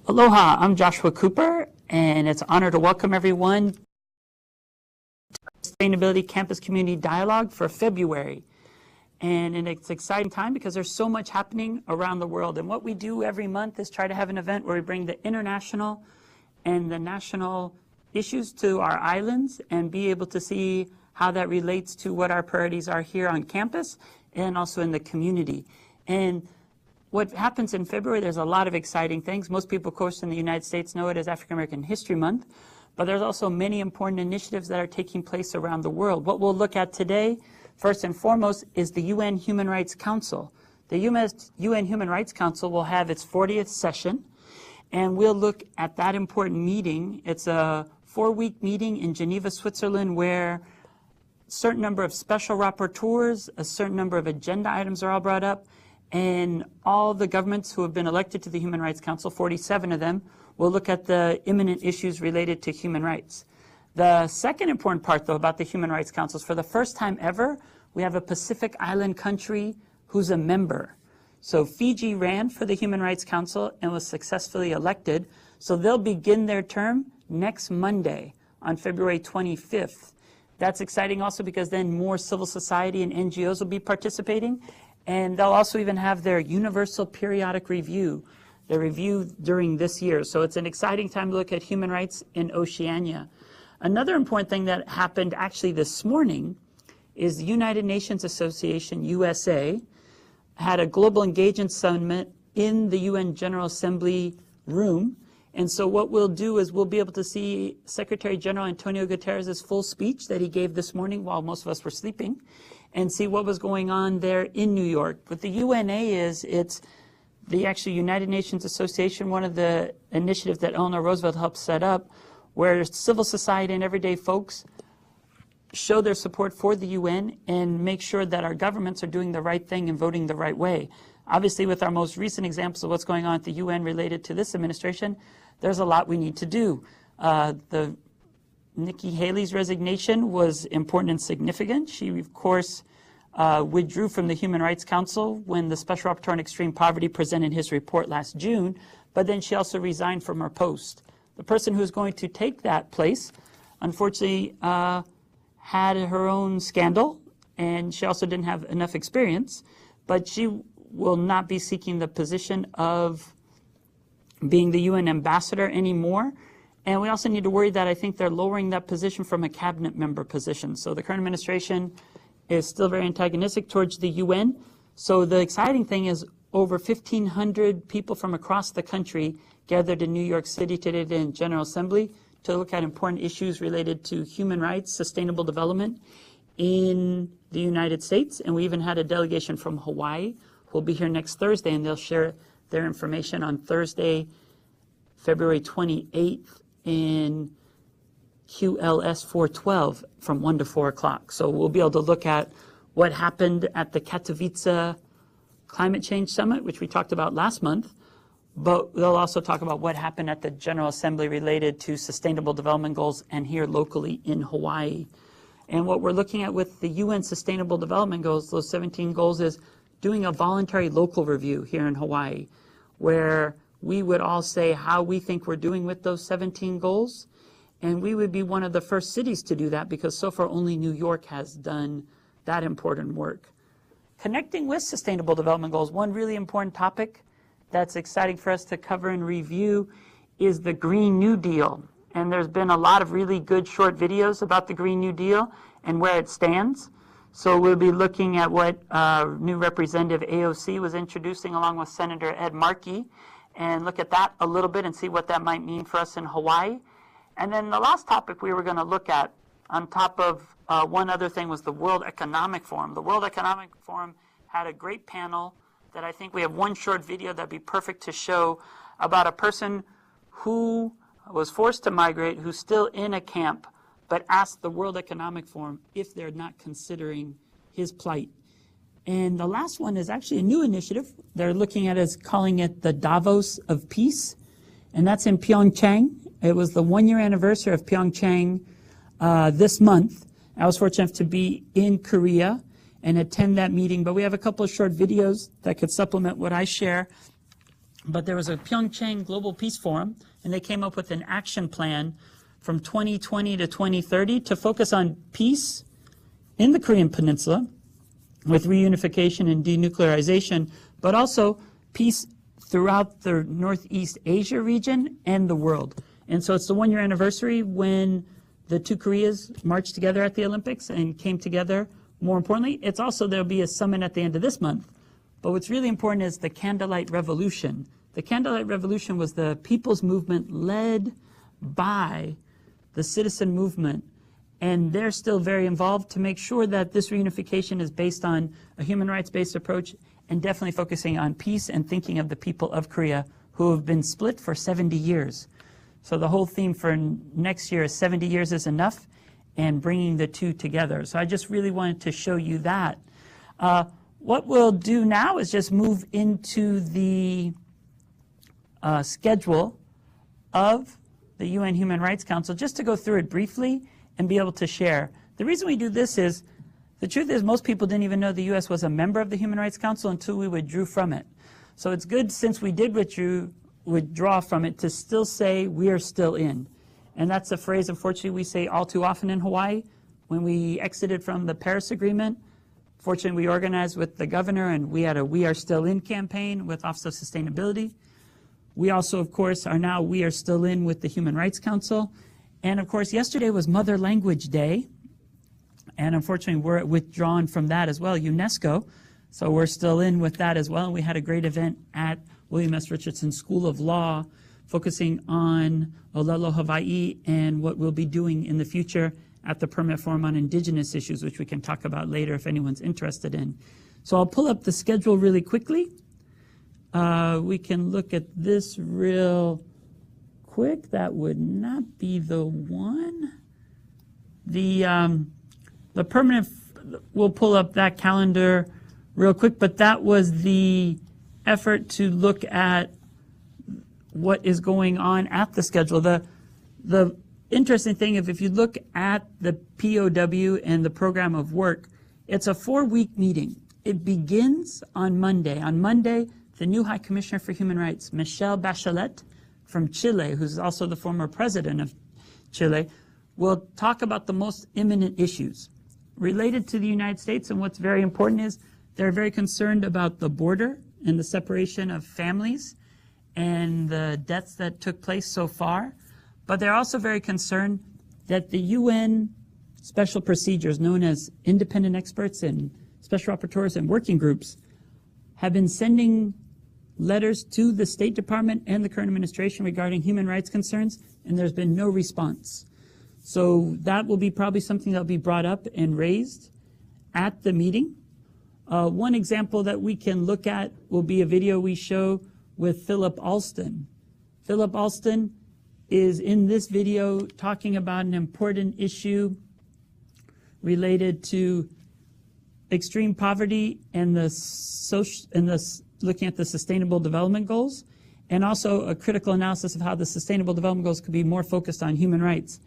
Aloha, I'm Joshua Cooper, and it's an honor to welcome everyone to Sustainability Campus Community Dialogue for February. And it's an exciting time because there's so much happening around the world. And what we do every month is try to have an event where we bring the international and the national issues to our islands and be able to see how that relates to what our priorities are here on campus and also in the community. And what happens in February, there's a lot of exciting things. Most people, of course, in the United States know it as African American History Month, but there's also many important initiatives that are taking place around the world. What we'll look at today, first and foremost, is the UN Human Rights Council. The UN Human Rights Council will have its 40th session, and we'll look at that important meeting. It's a 4-week meeting in Geneva, Switzerland, where a certain number of special rapporteurs, a certain number of agenda items are all brought up, and all the governments who have been elected to the Human Rights Council, 47 of them, will look at the imminent issues related to human rights. The second important part, though, about the Human Rights Council is for the first time ever, we have a Pacific Island country who's a member. So Fiji ran for the Human Rights Council and was successfully elected. So they'll begin their term next Monday on February 25th. That's exciting also because then more civil society and NGOs will be participating. And they'll also even have their Universal Periodic Review, the review during this year. So it's an exciting time to look at human rights in Oceania. Another important thing that happened actually this morning is the United Nations Association, USA, had a Global Engagement Summit in the UN General Assembly room. And so what we'll do is we'll be able to see Secretary General Antonio Guterres' full speech that he gave this morning while most of us were sleeping, and see what was going on there in New York. What the UNA is, it's the actual United Nations Association, one of the initiatives that Eleanor Roosevelt helped set up, where civil society and everyday folks show their support for the UN and make sure that our governments are doing the right thing and voting the right way. Obviously, with our most recent examples of what's going on at the UN related to this administration, there's a lot we need to do. Nikki Haley's resignation was important and significant. She, of course, withdrew from the Human Rights Council when the Special Rapporteur on Extreme Poverty presented his report last June, but then she also resigned from her post. The person who's going to take that place, unfortunately, had her own scandal, and she also didn't have enough experience, but she will not be seeking the position of being the UN ambassador anymore. And we also need to worry that I think they're lowering that position from a cabinet member position. So the current administration is still very antagonistic towards the UN. So the exciting thing is over 1,500 people from across the country gathered in New York City today in General Assembly to look at important issues related to human rights, sustainable development in the United States. And we even had a delegation from Hawaii who will be here next Thursday, and they'll share their information on Thursday, February 28th in QLS 412 from 1 to 4 o'clock. So we'll be able to look at what happened at the Katowice Climate Change Summit, which we talked about last month, but they'll also talk about what happened at the General Assembly related to Sustainable Development Goals and here locally in Hawaii. And what we're looking at with the UN Sustainable Development Goals, those 17 goals, is doing a voluntary local review here in Hawaii, where we would all say how we think we're doing with those 17 goals. And we would be one of the first cities to do that because so far only New York has done that important work. Connecting with Sustainable Development Goals, one really important topic that's exciting for us to cover and review is the Green New Deal. And there's been a lot of really good short videos about the Green New Deal and where it stands. So we'll be looking at what new Representative AOC was introducing along with Senator Ed Markey, and look at that a little bit and see what that might mean for us in Hawaii. And then the last topic we were going to look at on top of one other thing was the World Economic Forum. The World Economic Forum had a great panel that I think we have one short video that'd be perfect to show about a person who was forced to migrate, who's still in a camp, but asked the World Economic Forum if they're not considering his plight. And the last one is actually a new initiative. They're looking at as calling it the Davos of Peace, and that's in Pyeongchang. It was the 1-year anniversary of Pyeongchang this month. I was fortunate to be in Korea and attend that meeting, but we have a couple of short videos that could supplement what I share. but there was a Pyeongchang Global Peace Forum, and they came up with an action plan from 2020 to 2030 to focus on peace in the Korean Peninsula with reunification and denuclearization, but also peace throughout the Northeast Asia region and the world. And so it's the one-year anniversary when the two Koreas marched together at the Olympics and came together. More importantly, it's also, there'll be a summit at the end of this month. But what's really important is the Candlelight Revolution. The Candlelight Revolution was the people's movement led by the citizen movement, and they're still very involved to make sure that this reunification is based on a human rights-based approach and definitely focusing on peace and thinking of the people of Korea who have been split for 70 years. So the whole theme for next year is 70 years is enough and bringing the two together. So I just really wanted to show you that. What we'll do now is just move into the schedule of the UN Human Rights Council, just to go through it briefly and be able to share. The reason we do this is, the truth is most people didn't even know the U.S. was a member of the Human Rights Council until we withdrew from it. So it's good, since we did withdraw from it, to still say we are still in. And that's a phrase, unfortunately, we say all too often in Hawaii. When we exited from the Paris Agreement, fortunately, we organized with the governor, and we had a We Are Still In campaign with Office of Sustainability. We also, of course, are now We Are Still In with the Human Rights Council. And, of course, yesterday was Mother Language Day. And, unfortunately, we're withdrawn from that as well, UNESCO. So we're still in with that as well. We had a great event at William S. Richardson School of Law focusing on Olelo, Hawai'i, and what we'll be doing in the future at the Permanent Forum on Indigenous Issues, which we can talk about later if anyone's interested in. So I'll pull up the schedule really quickly. We can look at this real quick. That would not be the one. The permanent, we'll pull up that calendar real quick, but that was the effort to look at what is going on at the schedule. The interesting thing, if you look at the POW and the program of work, it's a 4-week meeting. It begins on Monday. On Monday, the new High Commissioner for Human Rights, Michelle Bachelet from Chile, who's also the former president of Chile, will talk about the most imminent issues related to the United States. And what's very important is they're very concerned about the border and the separation of families and the deaths that took place so far. But they're also very concerned that the UN special procedures, known as independent experts and special rapporteurs and working groups, have been sending letters to the State Department and the current administration regarding human rights concerns, and there's been no response. So that will be probably something that will be brought up and raised at the meeting. One example that we can look at will be a video we show with Philip Alston. Philip Alston is in this video talking about an important issue related to extreme poverty and looking at the Sustainable Development Goals, and also a critical analysis of how the Sustainable Development Goals could be more focused on human rights.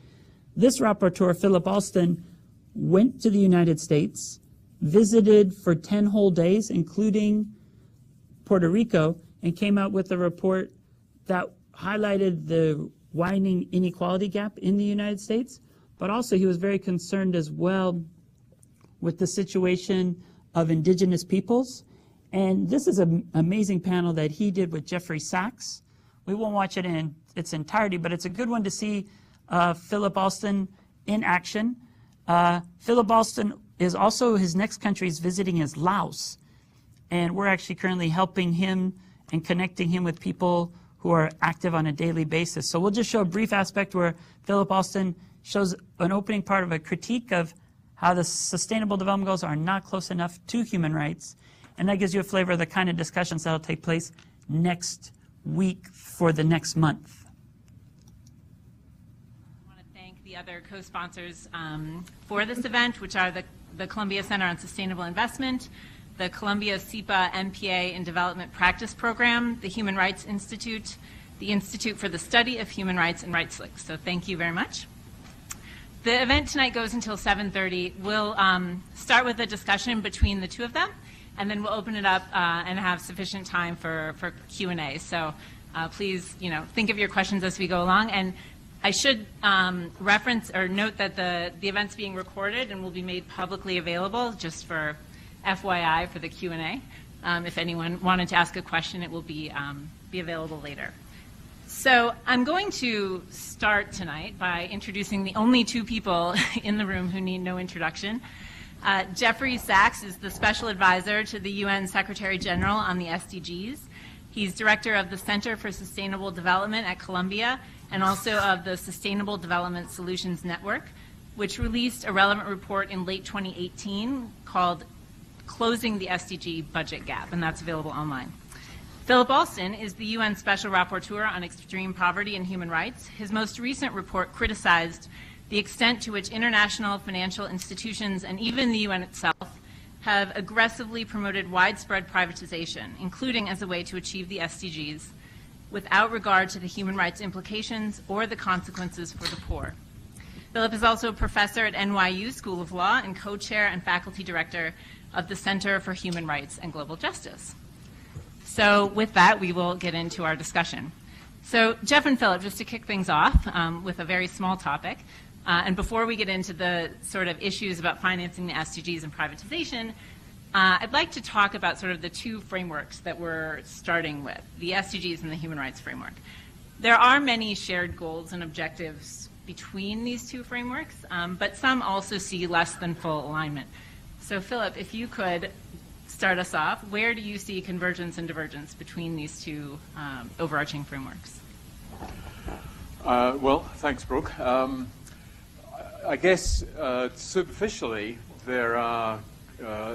This rapporteur, Philip Alston, went to the United States, visited for 10 whole days, including Puerto Rico, and came out with a report that highlighted the widening inequality gap in the United States, but also he was very concerned as well with the situation of indigenous peoples. And this is an amazing panel that he did with Jeffrey Sachs. We won't watch it in its entirety, but it's a good one to see Philip Alston in action. Philip Alston is also, his next country is visiting is Laos. And we're actually currently helping him and connecting him with people who are active on a daily basis. So we'll just show a brief aspect where Philip Alston shows an opening part of a critique of how the Sustainable Development Goals are not close enough to human rights. And that gives you a flavor of the kind of discussions that will take place next week for the next month. I want to thank the other co-sponsors for this event, which are the Columbia Center on Sustainable Investment, the Columbia SIPA MPA in Development Practice Program, the Human Rights Institute, the Institute for the Study of Human Rights and Rights Links. So thank you very much. The event tonight goes until 7:30. We'll start with a discussion between the two of them, and then we'll open it up and have sufficient time for Q&A. So please, think of your questions as we go along. And I should reference or note that the event's being recorded and will be made publicly available, just for FYI for the Q&A. If anyone wanted to ask a question, it will be available later. So I'm going to start tonight by introducing the only two people in the room who need no introduction. Jeffrey Sachs is the Special Advisor to the UN Secretary General on the SDGs. He's Director of the Center for Sustainable Development at Columbia and also of the Sustainable Development Solutions Network, which released a relevant report in late 2018 called Closing the SDG Budget Gap, and that's available online. Philip Alston is the UN Special Rapporteur on Extreme Poverty and Human Rights. His most recent report criticized the extent to which international financial institutions and even the UN itself have aggressively promoted widespread privatization, including as a way to achieve the SDGs, without regard to the human rights implications or the consequences for the poor. Philip is also a professor at NYU School of Law and co-chair and faculty director of the Center for Human Rights and Global Justice. So with that, we will get into our discussion. So Jeff and Philip, just to kick things off with a very small topic, and before we get into the sort of issues about financing the SDGs and privatization, I'd like to talk about sort of the two frameworks that we're starting with, the SDGs and the human rights framework. There are many shared goals and objectives between these two frameworks, but some also see less than full alignment. So Philip, if you could start us off, where do you see convergence and divergence between these two overarching frameworks? Well, thanks, Brooke. I guess superficially there are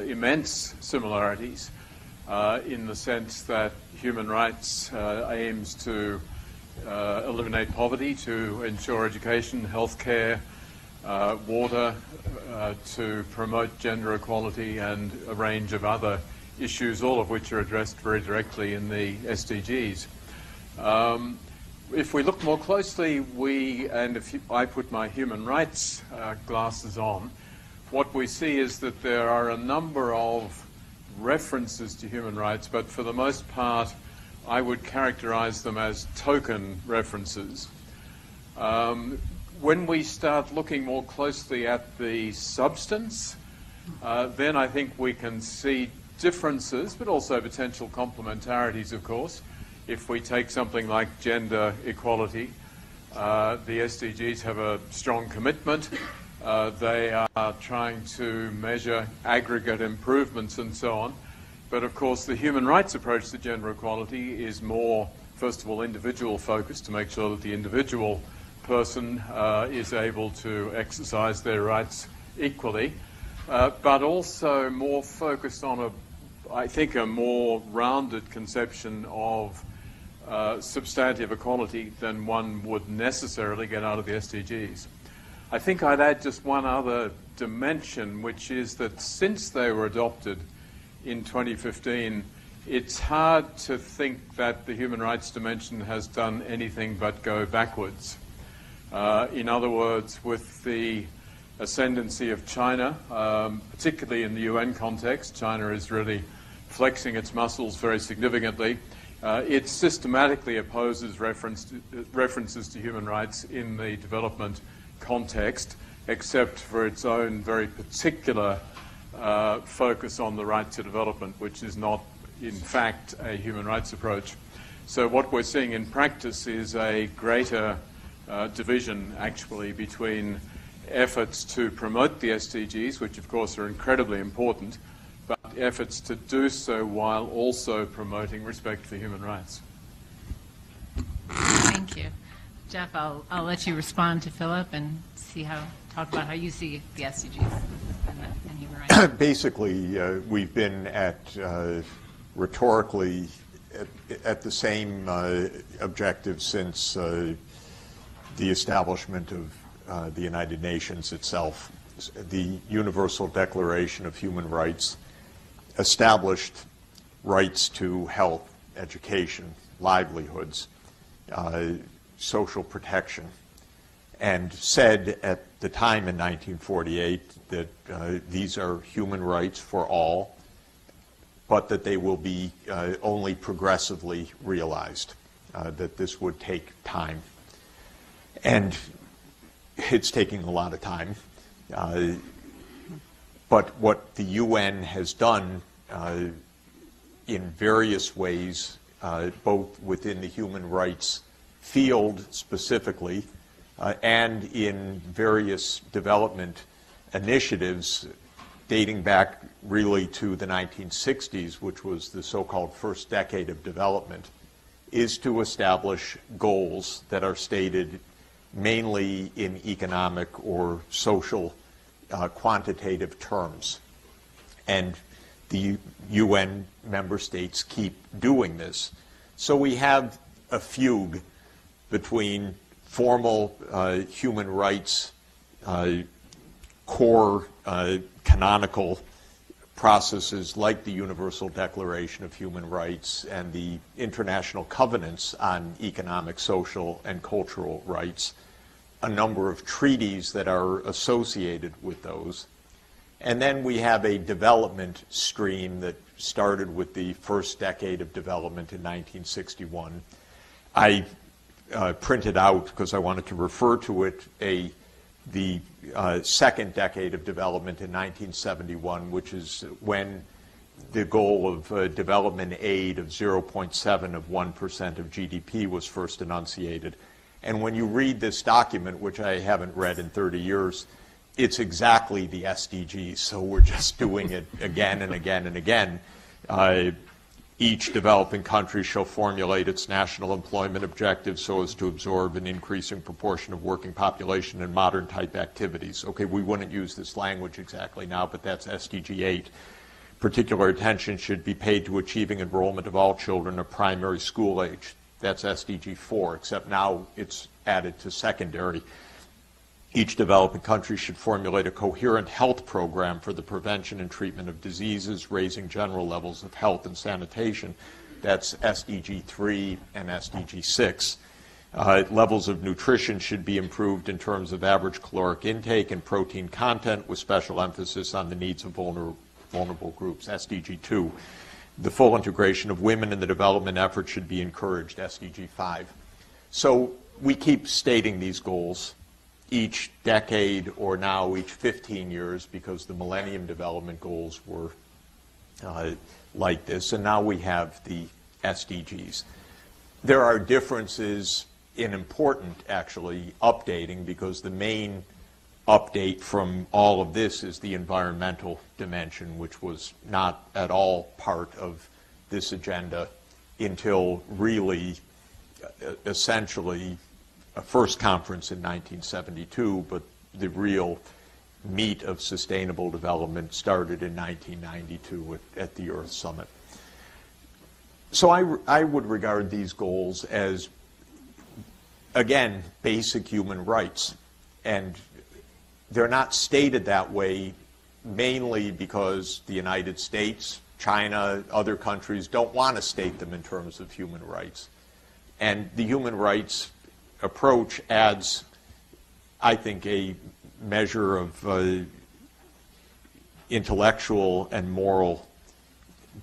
immense similarities in the sense that human rights aims to eliminate poverty, to ensure education, healthcare, water, to promote gender equality, and a range of other issues, all of which are addressed very directly in the SDGs. If we look more closely, I put my human rights glasses on, what we see is that there are a number of references to human rights, but for the most part, I would characterize them as token references. When we start looking more closely at the substance, then I think we can see differences, but also potential complementarities, of course. If we take something like gender equality, the SDGs have a strong commitment. They are trying to measure aggregate improvements and so on. But of course, the human rights approach to gender equality is more, first of all, individual focused, to make sure that the individual person is able to exercise their rights equally, but also more focused on I think a more rounded conception of substantive equality than one would necessarily get out of the SDGs. I think I'd add just one other dimension, which is that since they were adopted in 2015, it's hard to think that the human rights dimension has done anything but go backwards. In other words, with the ascendancy of China, particularly in the UN context, China is really flexing its muscles very significantly. It systematically opposes references to human rights in the development context, except for its own very particular focus on the right to development, which is not, in fact, a human rights approach. So what we're seeing in practice is a greater division, actually, between efforts to promote the SDGs, which of course are incredibly important, but efforts to do so while also promoting respect for human rights. Thank you. Jeff, I'll let you respond to Philip and talk about how you see the SDGs and human rights. Basically, we've been rhetorically at the same objective since the establishment of the United Nations itself. The Universal Declaration of Human Rights established rights to health, education, livelihoods, social protection, and said at the time in 1948 that these are human rights for all, but that they will be only progressively realized, that this would take time. And it's taking a lot of time. But what the UN has done in various ways, both within the human rights field specifically, and in various development initiatives dating back really to the 1960s, which was the so-called first decade of development, is to establish goals that are stated mainly in economic or social quantitative terms. And the UN member states keep doing this. So we have a fugue between formal human rights core canonical processes like the Universal Declaration of Human Rights and the international covenants on economic, social, and cultural rights, a number of treaties that are associated with those. And then we have a development stream that started with the first decade of development in 1961. I printed out, because I wanted to refer to it, the second decade of development in 1971, which is when the goal of development aid of 0.7 of 1% of GDP was first enunciated. And when you read this document, which I haven't read in 30 years, it's exactly the SDGs, so we're just doing it again and again and again. Each developing country shall formulate its national employment objectives so as to absorb an increasing proportion of working population in modern type activities. Okay, we wouldn't use this language exactly now, but that's SDG 8. Particular attention should be paid to achieving enrollment of all children of primary school age. That's SDG 4, except now it's added to secondary. Each developing country should formulate a coherent health program for the prevention and treatment of diseases, raising general levels of health and sanitation. That's SDG 3 and SDG 6. Levels of nutrition should be improved in terms of average caloric intake and protein content, with special emphasis on the needs of vulnerable groups, SDG 2. The full integration of women in the development effort should be encouraged, SDG 5. So we keep stating these goals each decade, or now each 15 years, because the Millennium Development Goals were like this, and now we have the SDGs. There are differences in important, actually, updating, because the main update from all of this is the environmental dimension, which was not at all part of this agenda until really, essentially, a first conference in 1972, but the real meat of sustainable development started in 1992 at the Earth Summit. So I would regard these goals as, again, basic human rights. And they're not stated that way mainly because the United States, China, other countries don't want to state them in terms of human rights. And the human rights approach adds, I think, a measure of intellectual and moral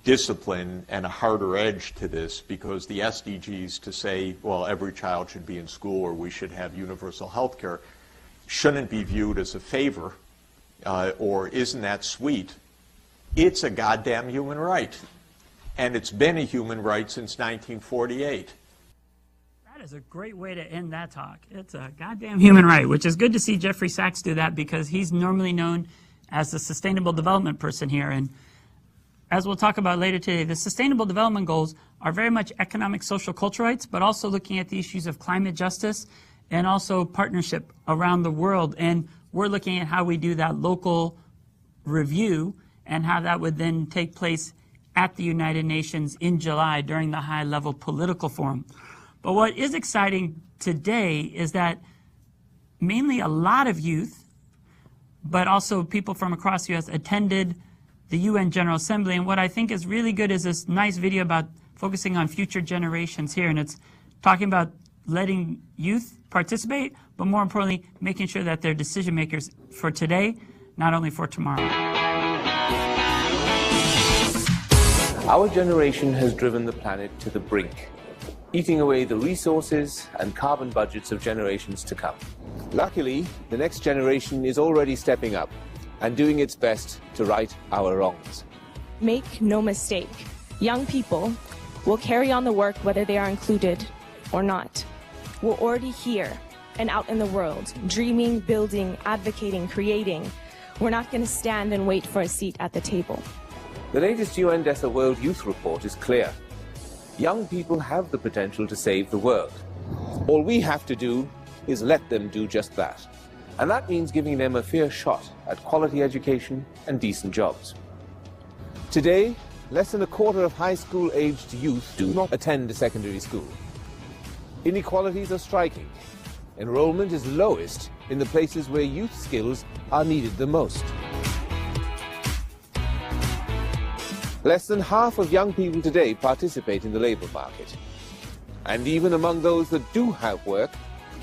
discipline and a harder edge to this, because the SDGs, to say, well, every child should be in school or we should have universal health care, shouldn't be viewed as a favor or isn't that sweet. It's a goddamn human right. And it's been a human right since 1948. That is a great way to end that talk. It's a goddamn human right, which is good to see Jeffrey Sachs do that, because he's normally known as the sustainable development person here. And as we'll talk about later today, the sustainable development goals are very much economic, social, cultural rights, but also looking at the issues of climate justice and also partnership around the world. And we're looking at how we do that local review and how that would then take place at the United Nations in July during the high-level political forum. But what is exciting today is that mainly a lot of youth, but also people from across the U.S. attended the UN General Assembly. And what I think is really good is this nice video about focusing on future generations here. And it's talking about letting youth participate, but more importantly, making sure that they're decision makers for today, not only for tomorrow. Our generation has driven the planet to the brink, eating away the resources and carbon budgets of generations to come. Luckily, the next generation is already stepping up and doing its best to right our wrongs. Make no mistake, young people will carry on the work whether they are included or not. We're already here and out in the world, dreaming, building, advocating, creating. We're not going to stand and wait for a seat at the table. The latest UN-DESA World Youth Report is clear. Young people have the potential to save the world. All we have to do is let them do just that. And that means giving them a fair shot at quality education and decent jobs. Today, less than a quarter of high school-aged youth do not attend a secondary school. Inequalities are striking. Enrollment is lowest in the places where youth skills are needed the most. Less than half of young people today participate in the labor market. And even among those that do have work,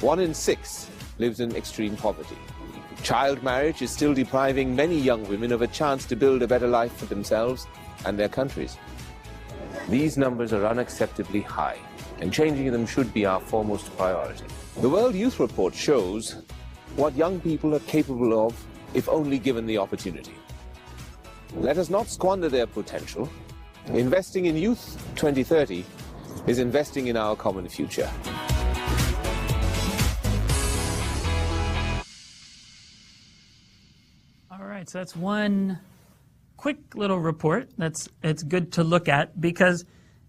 1 in 6 lives in extreme poverty. Child marriage is still depriving many young women of a chance to build a better life for themselves and their countries. These numbers are unacceptably high, and changing them should be our foremost priority. The World Youth Report shows what young people are capable of if only given the opportunity. Let us not squander their potential. Investing in Youth 2030 is investing in our common future. All right, so that's one quick little report it's good to look at because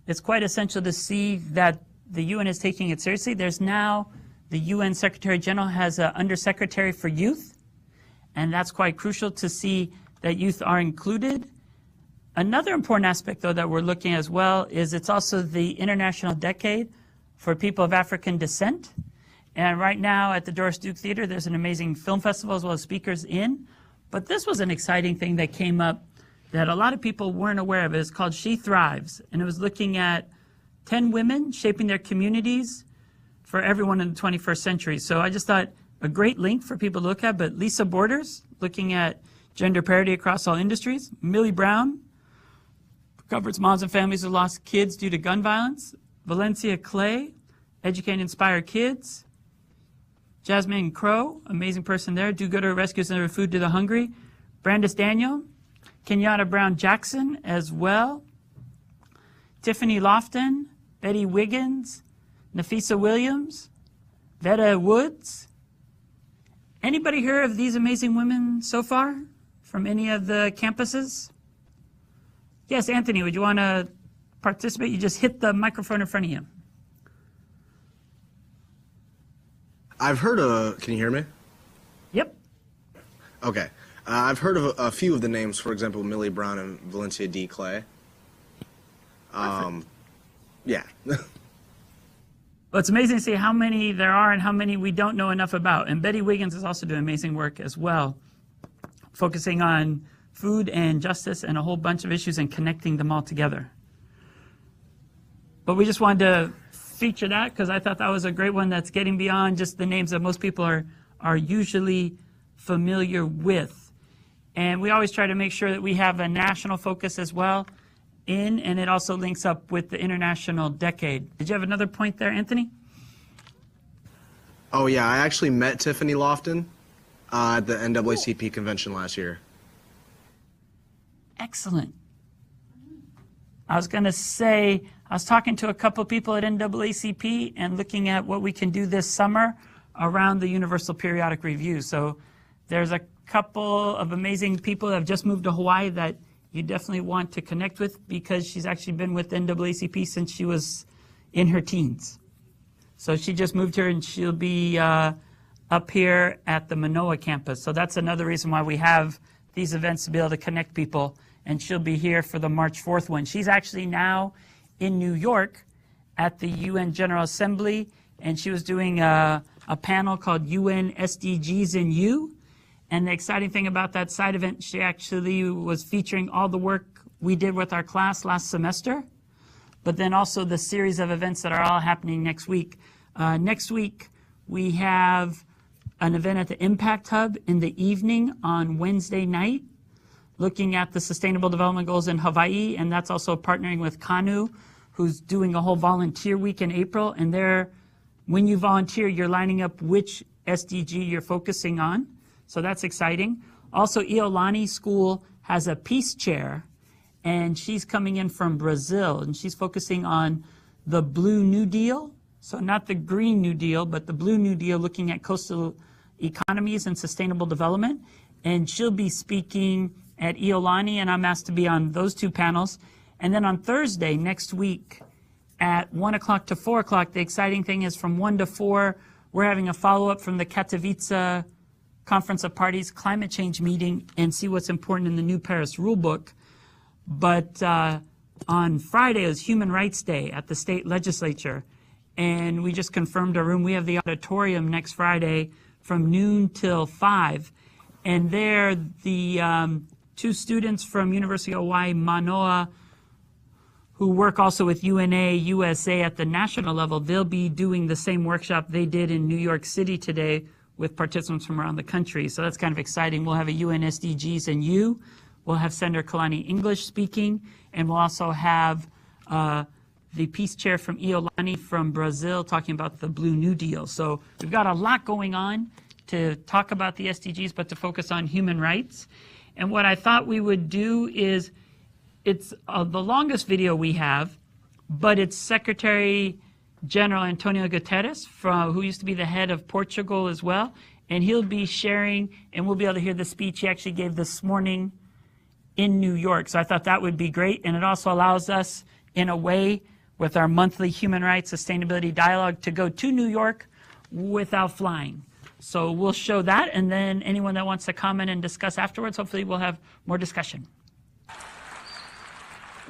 it's quite essential to see that the UN is taking it seriously. There's now the UN Secretary General has an Undersecretary for Youth, and that's quite crucial to see that youth are included. Another important aspect, though, that we're looking at as well is it's also the International Decade for People of African Descent. And right now at the Doris Duke Theater, there's an amazing film festival as well as speakers in. But this was an exciting thing that came up that a lot of people weren't aware of. It's called She Thrives, and it was looking at 10 women shaping their communities for everyone in the 21st century. So I just thought a great link for people to look at. But Lisa Borders, looking at gender parity across all industries. Millie Brown covers moms and families who lost kids due to gun violence. Valencia Clay, educate and inspire kids. Jasmine Crow, amazing person there. Do Gooder rescues and food to the hungry. Brandis Daniel. Kenyatta Brown Jackson as well. Tiffany Lofton. Betty Wiggins. Nafisa Williams. Veta Woods. Anybody hear of these amazing women so far from any of the campuses? Yes, Anthony, would you want to participate? You just hit the microphone in front of you. I've heard of, can you hear me? Yep. Okay. I've heard of a few of the names, for example, Millie Brown and Valencia D. Clay. Yeah. Well, it's amazing to see how many there are and how many we don't know enough about. And Betty Wiggins is also doing amazing work as well, focusing on food and justice and a whole bunch of issues and connecting them all together. But we just wanted to feature that because I thought that was a great one that's getting beyond just the names that most people are usually familiar with. And we always try to make sure that we have a national focus as well and it also links up with the International Decade. Did you have another point there, Anthony? Oh, yeah. I actually met Tiffany Lofton at the NAACP convention last year. Excellent. I was going to say, I was talking to a couple people at NAACP and looking at what we can do this summer around the Universal Periodic Review. So there's a couple of amazing people that have just moved to Hawaii that you definitely want to connect with because she's actually been with NAACP since she was in her teens. So she just moved here and she'll be up here at the Manoa campus. So that's another reason why we have these events to be able to connect people. And she'll be here for the March 4th one. She's actually now in New York at the UN General Assembly, and she was doing a panel called UN SDGs in You. And the exciting thing about that side event, she actually was featuring all the work we did with our class last semester, but then also the series of events that are all happening next week. Next week, we have an event at the Impact Hub in the evening on Wednesday night. looking at the Sustainable Development Goals in Hawaii, and that's also partnering with Kanu, who's doing a whole volunteer week in April. And there, when you volunteer, you're lining up which SDG you're focusing on. So that's exciting. Also, Iolani School has a peace chair, and she's coming in from Brazil, and she's focusing on the Blue New Deal. So not the Green New Deal, but the Blue New Deal, looking at coastal economies and sustainable development. And she'll be speaking at Iolani, and I'm asked to be on those two panels. And then on Thursday next week at 1 o'clock to 4 o'clock, the exciting thing is from 1 to 4, we're having a follow-up from the Katowice Conference of Parties climate change meeting and see what's important in the new Paris rulebook. But on Friday is Human Rights Day at the state legislature, and we just confirmed a room. We have the auditorium next Friday from noon till 5, and there the two students from University of Hawaii, Manoa, who work also with UNA, USA at the national level, they'll be doing the same workshop they did in New York City today with participants from around the country. So that's kind of exciting. We'll have a UN SDGs and you. We'll have Senator Kalani English speaking, and we'll also have the Peace Chair from Iolani from Brazil talking about the Blue New Deal. So we've got a lot going on to talk about the SDGs, but to focus on human rights. And what I thought we would do is, it's the longest video we have, but it's Secretary General Antonio Guterres, who used to be the head of Portugal as well, and he'll be sharing, and we'll be able to hear the speech he actually gave this morning in New York. So I thought that would be great, and it also allows us, in a way, with our monthly human rights sustainability dialogue, to go to New York without flying. So we'll show that, and then anyone that wants to comment and discuss afterwards, hopefully we'll have more discussion.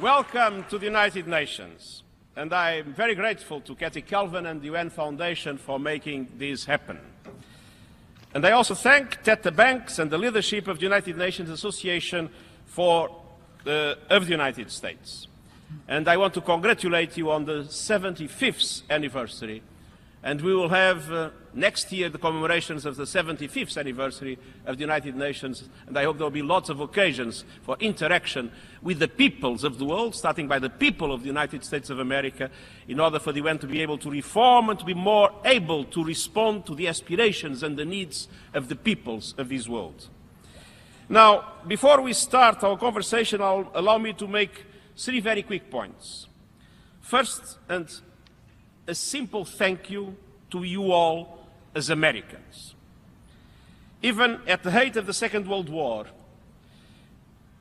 Welcome to the United Nations, and I'm very grateful to Kathy Kelvin and the UN Foundation for making this happen. And I also thank Teta Banks and the leadership of the United Nations Association of the United States. And I want to congratulate you on the 75th anniversary. And we will have next year the commemorations of the 75th anniversary of the United Nations, and I hope there will be lots of occasions for interaction with the peoples of the world, starting by the people of the United States of America, in order for the UN to be able to reform and to be more able to respond to the aspirations and the needs of the peoples of this world. Now, before we start our conversation, allow me to make 3 very quick points. First, and a simple thank you to you all as Americans. Even at the height of the Second World War,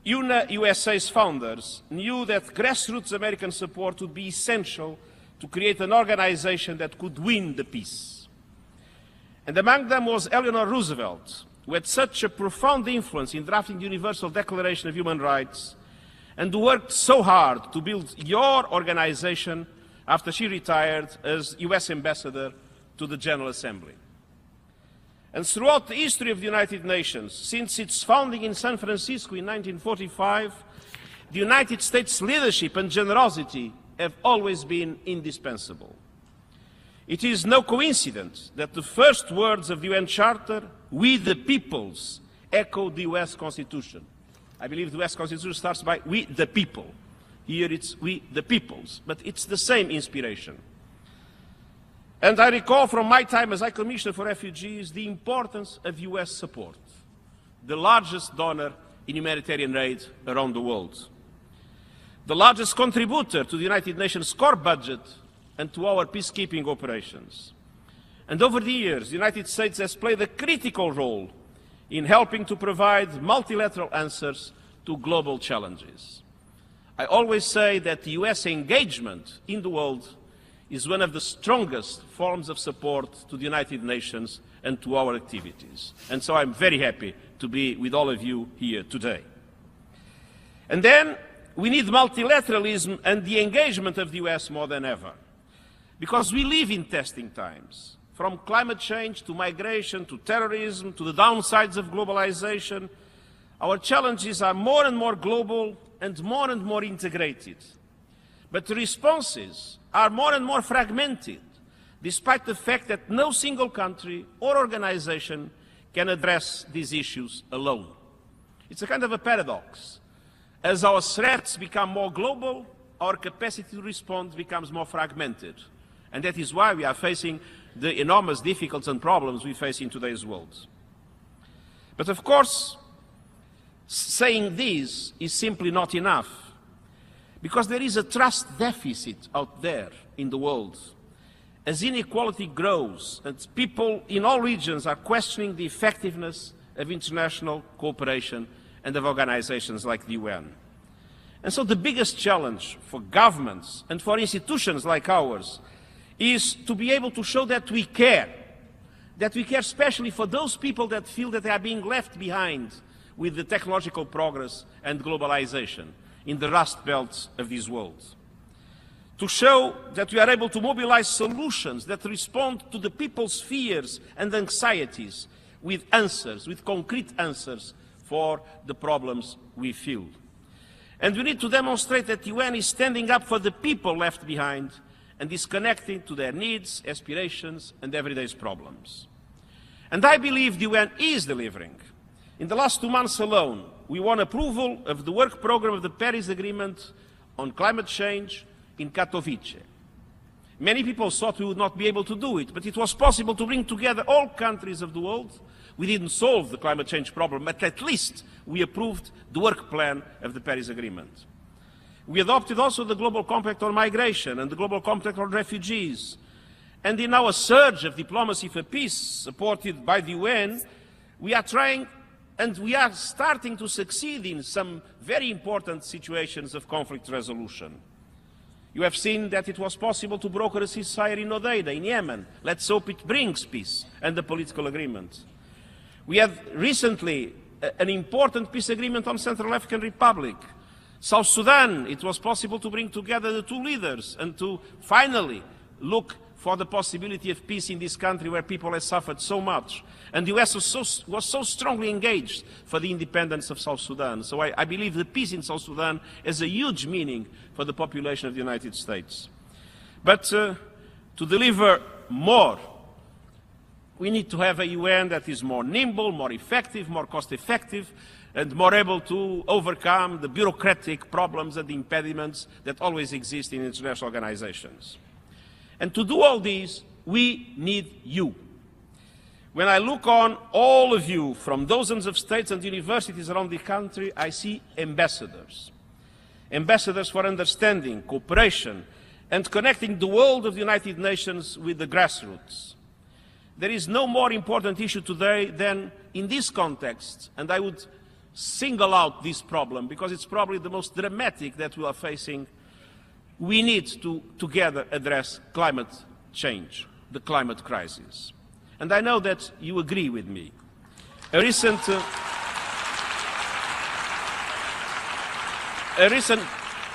USA's founders knew that grassroots American support would be essential to create an organization that could win the peace. And among them was Eleanor Roosevelt, who had such a profound influence in drafting the Universal Declaration of Human Rights, and who worked so hard to build your organization after she retired as US Ambassador to the General Assembly. And throughout the history of the United Nations, since its founding in San Francisco in 1945, the United States leadership and generosity have always been indispensable. It is no coincidence that the first words of the UN Charter, "We the peoples," echo the US Constitution. I believe the US Constitution starts by "We the people." Here it's "We the peoples," but it's the same inspiration. And I recall from my time as High Commissioner for Refugees the importance of US support, the largest donor in humanitarian aid around the world, the largest contributor to the United Nations core budget and to our peacekeeping operations. And over the years, the United States has played a critical role in helping to provide multilateral answers to global challenges. I always say that the US engagement in the world is one of the strongest forms of support to the United Nations and to our activities. And so I'm very happy to be with all of you here today. And then we need multilateralism and the engagement of the US more than ever, because we live in testing times. From climate change to migration to terrorism to the downsides of globalization, our challenges are more and more global and more integrated. But the responses are more and more fragmented, despite the fact that no single country or organization can address these issues alone. It's a kind of a paradox. As our threats become more global, our capacity to respond becomes more fragmented. And that is why we are facing the enormous difficulties and problems we face in today's world. But of course, saying this is simply not enough, because there is a trust deficit out there in the world. As inequality grows and people in all regions are questioning the effectiveness of international cooperation and of organizations like the UN. And so the biggest challenge for governments and for institutions like ours is to be able to show that we care especially for those people that feel that they are being left behind with the technological progress and globalization in the rust belts of this world. To show that we are able to mobilize solutions that respond to the people's fears and anxieties with answers, with concrete answers for the problems we feel. And we need to demonstrate that the UN is standing up for the people left behind and is connecting to their needs, aspirations, and everyday problems. And I believe the UN is delivering. In the last 2 months alone, we won approval of the work program of the Paris Agreement on climate change in Katowice. Many people thought we would not be able to do it, but it was possible to bring together all countries of the world. We didn't solve the climate change problem, but at least we approved the work plan of the Paris Agreement. We adopted also the Global Compact on Migration and the Global Compact on Refugees. And in our surge of diplomacy for peace, supported by the UN, we are trying and we are starting to succeed in some very important situations of conflict resolution. You have seen that it was possible to broker a ceasefire in Odeida, in Yemen. Let's hope it brings peace and a political agreement. We had recently an important peace agreement on Central African Republic. South Sudan, it was possible to bring together the two leaders and to finally look for the possibility of peace in this country where people have suffered so much. And the US was so strongly engaged for the independence of South Sudan. So I believe the peace in South Sudan has a huge meaning for the population of the United States. But to deliver more, we need to have a UN that is more nimble, more effective, more cost-effective, and more able to overcome the bureaucratic problems and the impediments that always exist in international organizations. And to do all these, we need you. When I look on all of you from dozens of states and universities around the country, I see ambassadors. Ambassadors for understanding, cooperation, and connecting the world of the United Nations with the grassroots. There is no more important issue today than in this context, and I would single out this problem because it's probably the most dramatic that we are facing. We need to together address climate change, the climate crisis. And I know that you agree with me. A recent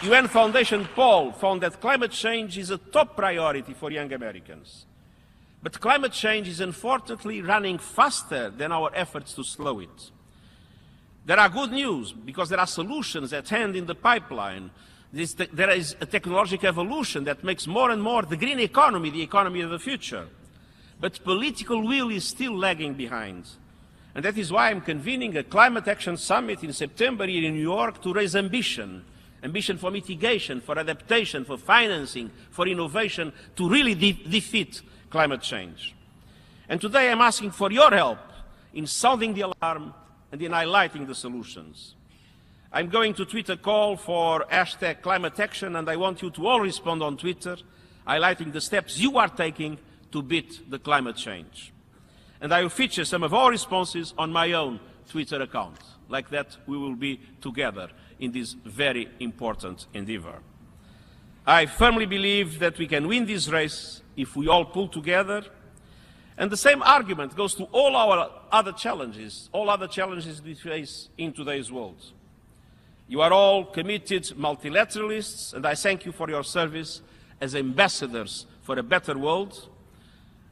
UN Foundation poll found that climate change is a top priority for young Americans. But climate change is unfortunately running faster than our efforts to slow it. There are good news because there are solutions at hand in the pipeline. There is a technological evolution that makes more and more the green economy the economy of the future. But political will is still lagging behind. And that is why I'm convening a Climate Action Summit in September here in New York to raise ambition. Ambition for mitigation, for adaptation, for financing, for innovation, to really defeat climate change. And today I'm asking for your help in sounding the alarm and in highlighting the solutions. I'm going to tweet a call for #ClimateAction, and I want you to all respond on Twitter, highlighting the steps you are taking to beat the climate change. And I will feature some of our responses on my own Twitter account. Like that, we will be together in this very important endeavor. I firmly believe that we can win this race if we all pull together. And the same argument goes to all our other challenges we face in today's world. You are all committed multilateralists, and I thank you for your service as ambassadors for a better world.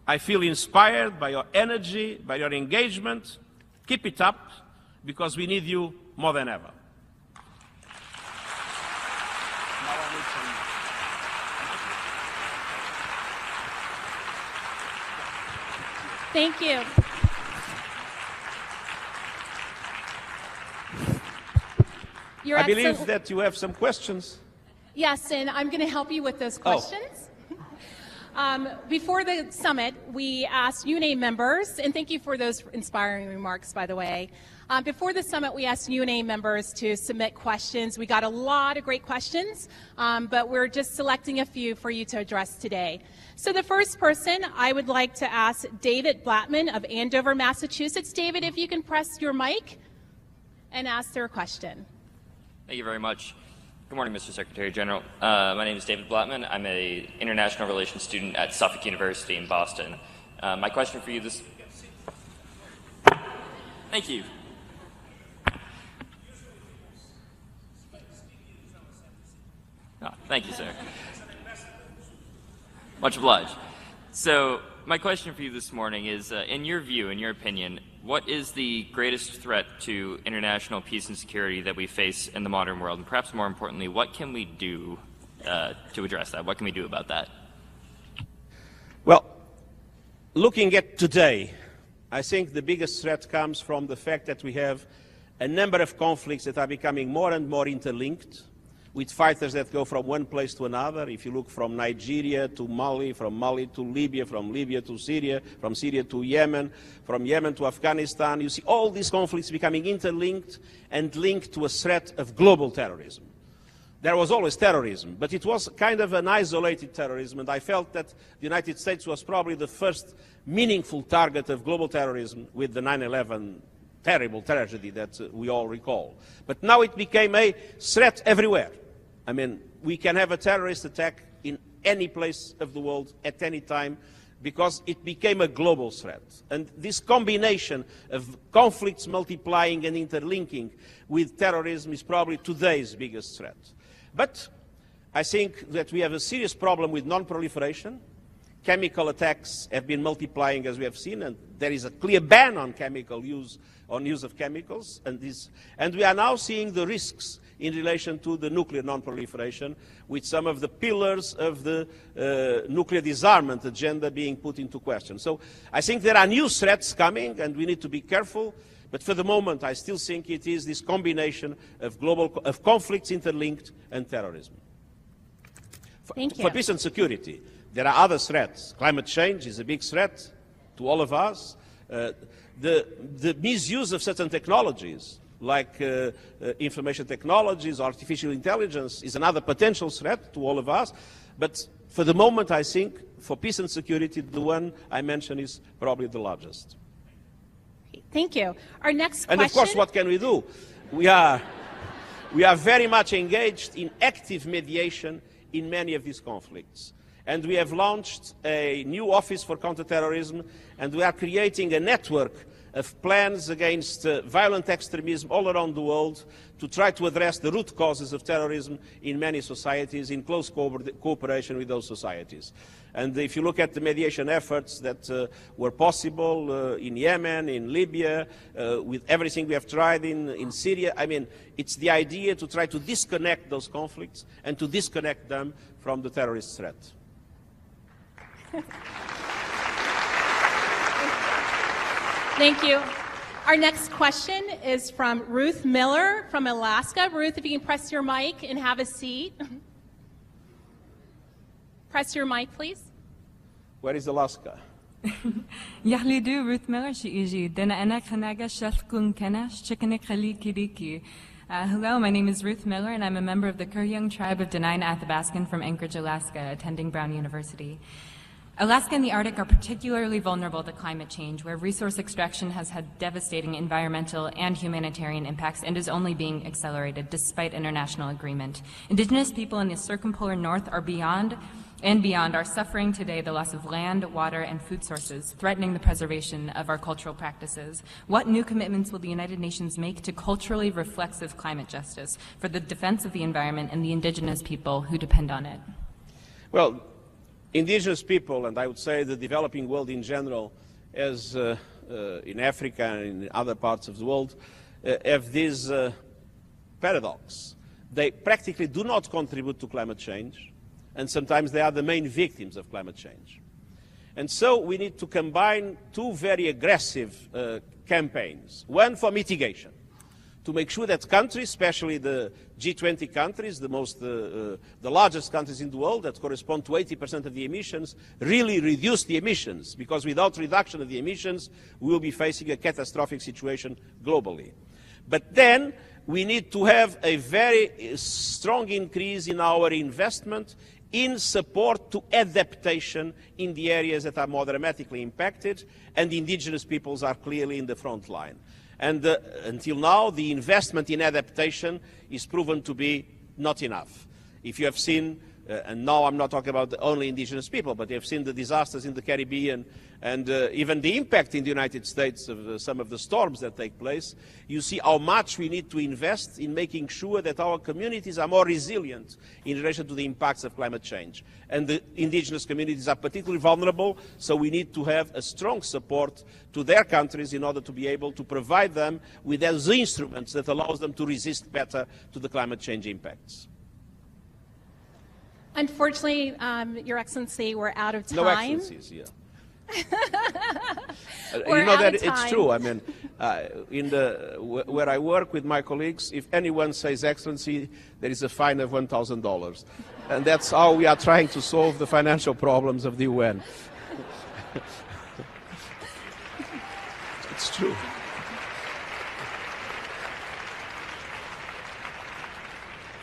I feel inspired by your energy, by your engagement. Keep it up, because we need you more than ever. Thank you. Your I believe Excel- that you have some questions. Yes, and I'm going to help you with those questions. Before the summit, we asked UNA members, and thank you for those inspiring remarks, by the way. Before the summit, we asked UNA members to submit questions. We got a lot of great questions, but we're just selecting a few for you to address today. So the first person, I would like to ask David Blattman of Andover, Massachusetts. David, if you can press your mic and ask their question. Thank you very much. Good morning, Mr. Secretary General. My name is David Blattman. I'm an international relations student at Suffolk University in Boston. My question for you this... Thank you. Oh, thank you, sir. Much obliged. So, my question for you this morning is, in your view, in your opinion, what is the greatest threat to international peace and security that we face in the modern world? And perhaps more importantly, what can we do to address that? What can we do about that? Well, looking at today, I think the biggest threat comes from the fact that we have a number of conflicts that are becoming more and more interlinked, with fighters that go from one place to another. If you look from Nigeria to Mali, from Mali to Libya, from Libya to Syria, from Syria to Yemen, from Yemen to Afghanistan, you see all these conflicts becoming interlinked and linked to a threat of global terrorism. There was always terrorism, but it was kind of an isolated terrorism, and I felt that the United States was probably the first meaningful target of global terrorism with the 9/11 terrible tragedy that we all recall. But now it became a threat everywhere. I mean, we can have a terrorist attack in any place of the world at any time because it became a global threat. And this combination of conflicts multiplying and interlinking with terrorism is probably today's biggest threat. But I think that we have a serious problem with non-proliferation. Chemical attacks have been multiplying, as we have seen, and there is a clear ban on use of chemicals. And we are now seeing the risks in relation to the nuclear non-proliferation, with some of the pillars of the nuclear disarmament agenda being put into question. So I think there are new threats coming, and we need to be careful. But for the moment, I still think it is this combination of conflicts interlinked and terrorism. Thank you. For peace and security, there are other threats. Climate change is a big threat to all of us. The misuse of certain technologies, like information technologies, artificial intelligence, is another potential threat to all of us. But for the moment, I think, for peace and security, the one I mentioned is probably the largest. Thank you. Our next question... And of course, what can we do? We are very much engaged in active mediation in many of these conflicts. And we have launched a new office for counterterrorism, and we are creating a network of plans against violent extremism all around the world to try to address the root causes of terrorism in many societies in close cooperation with those societies. And if you look at the mediation efforts that were possible in Yemen, in Libya, with everything we have tried in Syria, I mean, it's the idea to try to disconnect those conflicts and to disconnect them from the terrorist threat. Thank you. Our next question is from Ruth Miller from Alaska. Ruth, if you can press your mic and have a seat. Press your mic, please. Where is Alaska? Yahlidu Ruth Miller shi'iji, dena ena kanaga shafkun kenash chikane khali kiriki. Hello, my name is Ruth Miller, and I'm a member of the Kuryong tribe of Dena'ina Athabaskan from Anchorage, Alaska, attending Brown University. Alaska and the Arctic are particularly vulnerable to climate change, where resource extraction has had devastating environmental and humanitarian impacts and is only being accelerated despite international agreement. Indigenous people in the circumpolar north are beyond are suffering today the loss of land, water, and food sources, threatening the preservation of our cultural practices. What new commitments will the United Nations make to culturally reflexive climate justice for the defense of the environment and the indigenous people who depend on it? Well, indigenous people, and I would say the developing world in general, as in Africa and in other parts of the world, have this paradox. They practically do not contribute to climate change, and sometimes they are the main victims of climate change. And so we need to combine two very aggressive campaigns. One for mitigation, to make sure that countries, especially the G20 countries, the largest countries in the world that correspond to 80% of the emissions, really reduce the emissions, because without reduction of the emissions, we will be facing a catastrophic situation globally. But then we need to have a very strong increase in our investment in support to adaptation in the areas that are more dramatically impacted, and indigenous peoples are clearly in the front line. And until now, the investment in adaptation is proven to be not enough. If you have seen, and now I'm not talking about only indigenous people, but you have seen the disasters in the Caribbean and even the impact in the United States of some of the storms that take place, you see how much we need to invest in making sure that our communities are more resilient in relation to the impacts of climate change. And the indigenous communities are particularly vulnerable, so we need to have a strong support to their countries in order to be able to provide them with those instruments that allows them to resist better to the climate change impacts. Unfortunately, Your Excellency, we're out of time. No excellencies, yeah. We're you know out that of it's time. true. I mean, where I work with my colleagues, if anyone says excellency, there is a fine of $1,000. And that's how we are trying to solve the financial problems of the UN. It's true.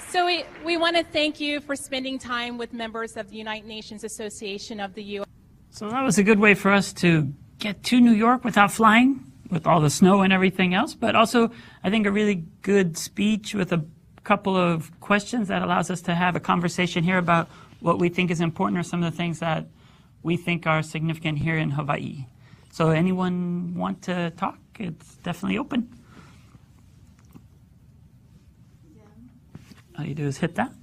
So we want to thank you for spending time with members of the United Nations Association of the UN. So that was a good way for us to get to New York without flying, with all the snow and everything else, but also I think a really good speech with a couple of questions that allows us to have a conversation here about what we think is important or some of the things that we think are significant here in Hawaii. So anyone want to talk? It's definitely open. All you do is hit that. Is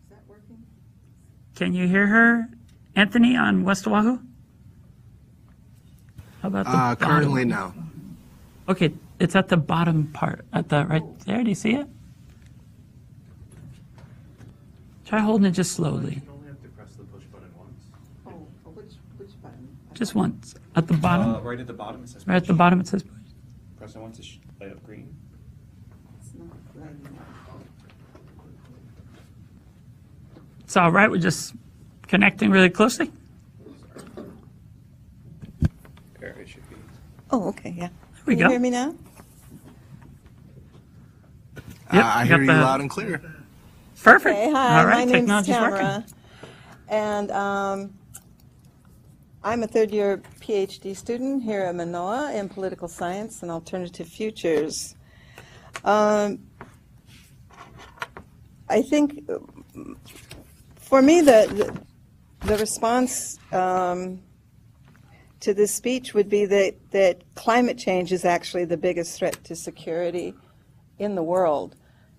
that working? Can you hear her, Anthony, on West Oahu? How about the bottom? Currently, no. Okay, it's at the bottom part, at the right there. Do you see it? Try holding it just slowly. Oh, which button? Just once. At the bottom. Right at the bottom it says push. Right at the bottom it says push. Press it once to light up green. It's not lighting up. It's all right. We're just connecting really closely. There it should be. Oh, okay, yeah. There we Can go. you hear me now? Yep, I you hear got you the- loud and clear. Perfect. Okay, hi, All right, my name's technology's Tamara. working. And I'm a third-year PhD student here at Manoa in political science and alternative futures. I think, for me, the response to this speech would be that climate change is actually the biggest threat to security in the world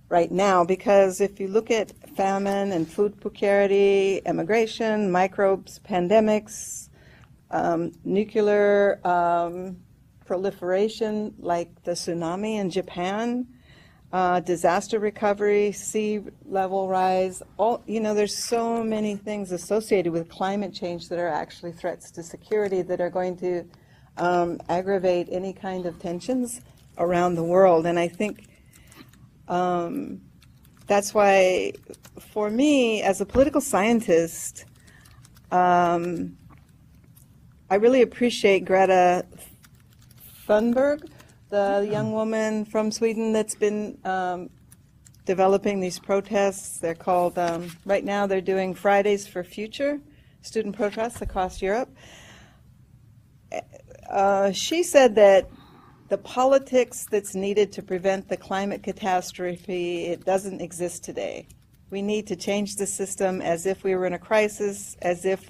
right now, because if you look at famine and food precarity, immigration, microbes, pandemics, nuclear proliferation like the tsunami in Japan, disaster recovery, sea level rise, there's so many things associated with climate change that are actually threats to security that are going to aggravate any kind of tensions around the world. And I think that's why, for me, as a political scientist, I really appreciate Greta Thunberg, the young woman from Sweden that's been developing these protests. They're called, right now they're doing Fridays for Future, student protests across Europe. She said that the politics that's needed to prevent the climate catastrophe, it doesn't exist today. We need to change the system as if we were in a crisis, as if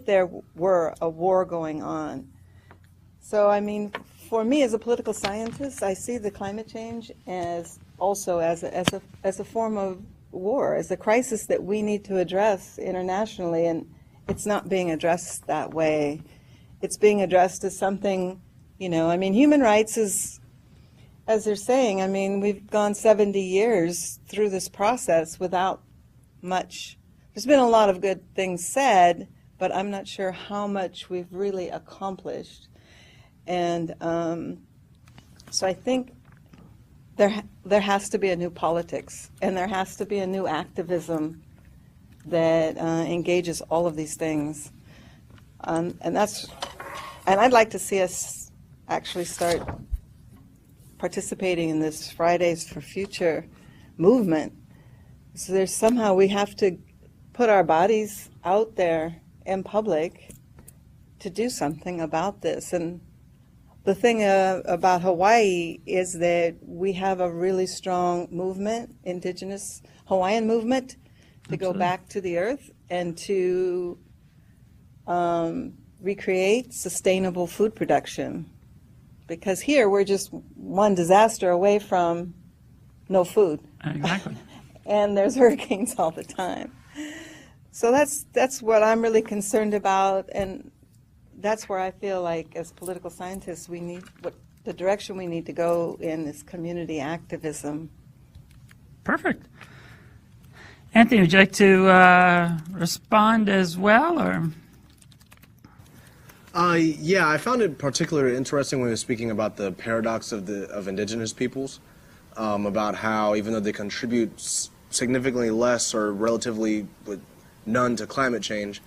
there were a war going on. So, I mean, for me as a political scientist, I see the climate change as also as a form of war, as a crisis that we need to address internationally, and it's not being addressed that way. It's being addressed as something, I mean, human rights is, as they're saying, I mean, we've gone 70 years through this process without much. There's been a lot of good things said, but I'm not sure how much we've really accomplished. And so I think there has to be a new politics, and there has to be a new activism that engages all of these things. And I'd like to see us actually start participating in this Fridays for Future movement. So there's somehow we have to put our bodies out there in public to do something about this. And the thing about Hawaii is that we have a really strong movement, indigenous Hawaiian movement, to go back to the earth and to recreate sustainable food production. Because here we're just one disaster away from no food. Exactly. And there's hurricanes all the time. So that's what I'm really concerned about, and that's where I feel like as political scientists we need, the direction we need to go in is community activism. Perfect. Anthony, would you like to respond as well, or? Yeah, I found it particularly interesting when he was speaking about the paradox of indigenous peoples, about how even though they contribute significantly less or relatively with none to climate change,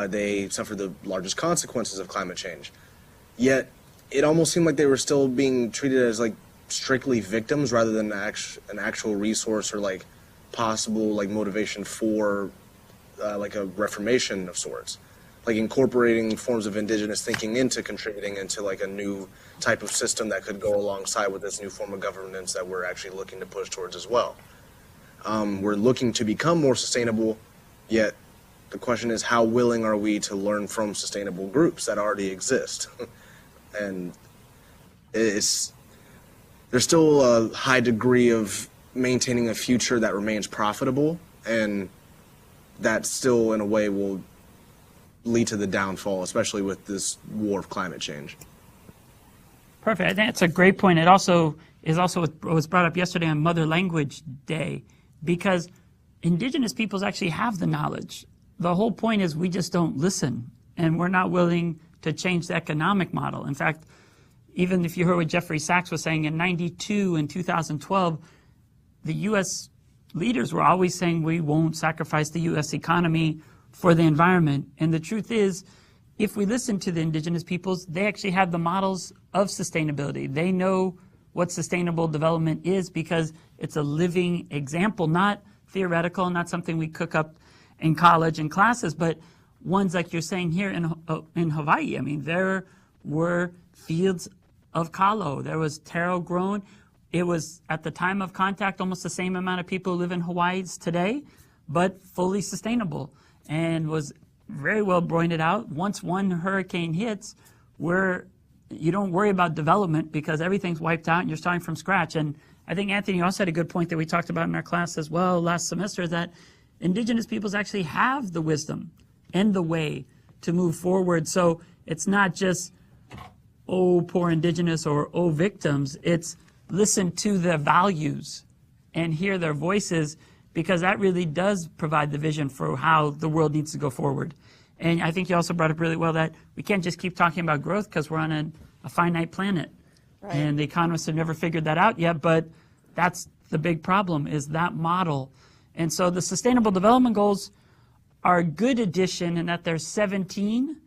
they suffer the largest consequences of climate change. Yet it almost seemed like they were still being treated as like strictly victims rather than an actual resource or like possible like motivation for like a reformation of sorts. Like incorporating forms of indigenous thinking into contributing into like a new type of system that could go alongside with this new form of governance that we're actually looking to push towards as well. We're looking to become more sustainable, yet the question is how willing are we to learn from sustainable groups that already exist? And there's still a high degree of maintaining a future that remains profitable, and that still in a way will lead to the downfall, especially with this war of climate change. Perfect. I think that's a great point. It also is what was brought up yesterday on Mother Language Day, because indigenous peoples actually have the knowledge. The whole point is we just don't listen, and we're not willing to change the economic model. In fact, even if you heard what Jeffrey Sachs was saying in 92 and 2012, the U.S. leaders were always saying we won't sacrifice the U.S. economy for the environment. And the truth is, if we listen to the indigenous peoples, they actually have the models of sustainability. They know what sustainable development is because it's a living example, not theoretical, not something we cook up in college and classes, but ones like you're saying here in Hawaii. I mean, there were fields of kalo. There was taro grown. It was, at the time of contact, almost the same amount of people who live in Hawaii today, but fully sustainable, and was very well pointed out. Once one hurricane hits, you don't worry about development because everything's wiped out and you're starting from scratch. And I think Anthony also had a good point that we talked about in our class as well last semester, that indigenous peoples actually have the wisdom and the way to move forward. So it's not just, oh, poor indigenous, or oh, victims. It's listen to their values and hear their voices, because that really does provide the vision for how the world needs to go forward. And I think you also brought up really well that we can't just keep talking about growth because we're on a finite planet. Right. And the economists have never figured that out yet, but that's the big problem, is that model. And so the Sustainable Development Goals are a good addition in that there's 17,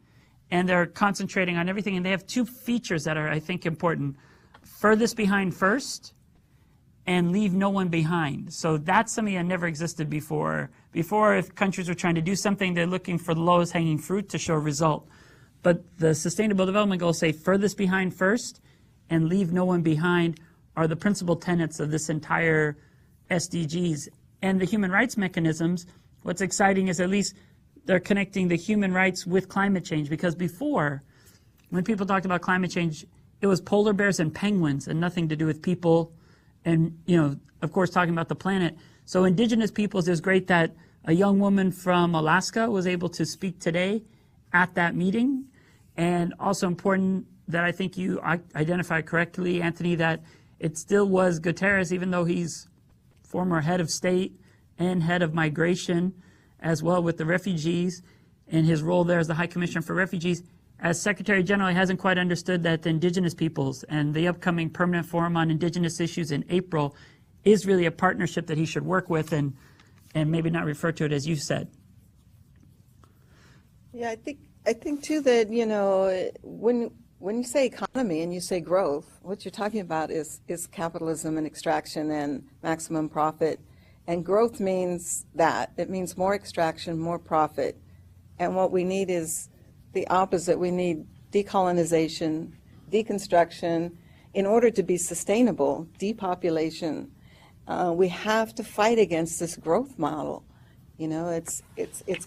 and they're concentrating on everything, and they have two features that are, I think, important. Furthest behind first, and leave no one behind. So that's something that never existed before. Before, if countries were trying to do something, they're looking for the lowest hanging fruit to show a result. But the Sustainable Development Goals say furthest behind first and leave no one behind are the principal tenets of this entire SDGs. And the human rights mechanisms, what's exciting is at least they're connecting the human rights with climate change, because before, when people talked about climate change, it was polar bears and penguins and nothing to do with people. And, of course, talking about the planet. So indigenous peoples, it's great that a young woman from Alaska was able to speak today at that meeting. And also important that I think you identified correctly, Anthony, that it still was Guterres, even though he's former head of state and head of migration as well with the refugees. and his role there as the High Commissioner for Refugees. As Secretary General, he hasn't quite understood that the indigenous peoples and the upcoming Permanent Forum on Indigenous Issues in April is really a partnership that he should work with and maybe not refer to it as you said. Yeah, I think too that, you know, when you say economy and you say growth, what you're talking about is capitalism and extraction and maximum profit. And growth means that. It means more extraction, more profit. And what we need is the opposite. We need decolonization, deconstruction. In order to be sustainable, depopulation, we have to fight against this growth model. You know, it's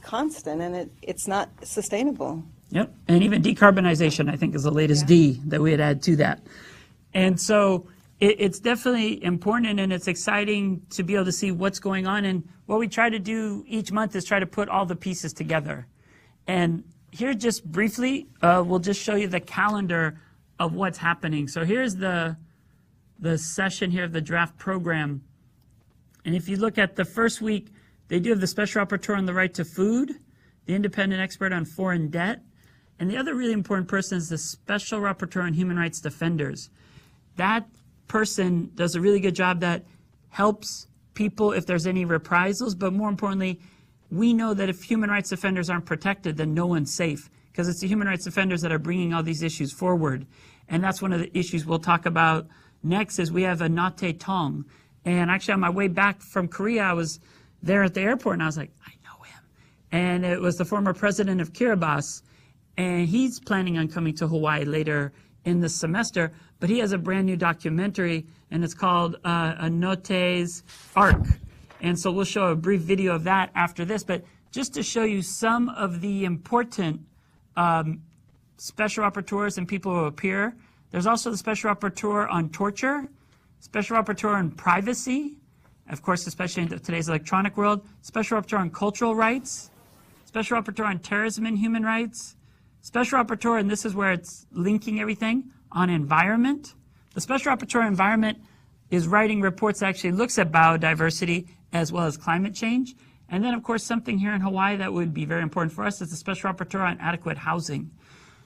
constant and it's not sustainable. Yep, and even decarbonization, I think, is the latest D that we had add to that. And so it's definitely important, and it's exciting to be able to see what's going on. And what we try to do each month is try to put all the pieces together. And here, just briefly, we'll just show you the calendar of what's happening. So here's the session here of the draft program. And if you look at the first week, they do have the Special Rapporteur on the right to food, the Independent Expert on Foreign Debt, and the other really important person is the Special Rapporteur on Human Rights Defenders. That person does a really good job that helps people if there's any reprisals, but more importantly, we know that if human rights defenders aren't protected, then no one's safe, because it's the human rights defenders that are bringing all these issues forward. And that's one of the issues we'll talk about next is we have a Nate Tong. And actually on my way back from Korea, I was there at the airport and I was like, I know him. And it was the former president of Kiribati, and he's planning on coming to Hawaii later in the semester, but he has a brand new documentary and it's called Anote's Arc. And so we'll show a brief video of that after this, but just to show you some of the important special rapporteurs and people who appear. There's also the special rapporteur on torture, special rapporteur on privacy, of course, especially in today's electronic world, special rapporteur on cultural rights, special rapporteur on terrorism and human rights, special rapporteur, and this is where it's linking everything, on environment. The special rapporteur on environment is writing reports that actually looks at biodiversity as well as climate change. And then, of course, something here in Hawaii that would be very important for us is the special rapporteur on adequate housing.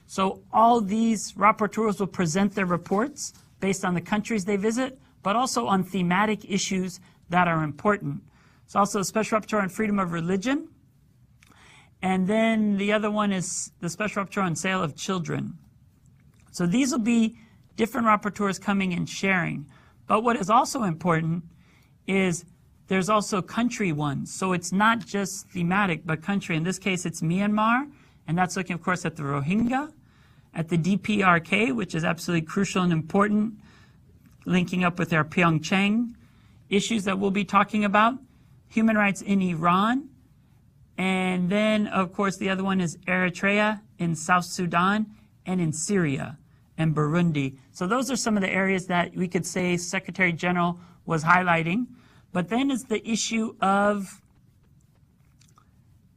So all these rapporteurs will present their reports based on the countries they visit, but also on thematic issues that are important. It's also the special rapporteur on freedom of religion. And then the other one is the special rapporteur on sale of children. So these will be different rapporteurs coming and sharing. But what is also important is there's also country ones. So it's not just thematic, but country. In this case, it's Myanmar, and that's looking, of course, at the Rohingya, at the DPRK, which is absolutely crucial and important, linking up with our Pyeongchang issues that we'll be talking about, human rights in Iran, and then, of course, the other one is Eritrea, in South Sudan, and in Syria and Burundi. So those are some of the areas that we could say Secretary General was highlighting. But then is the issue of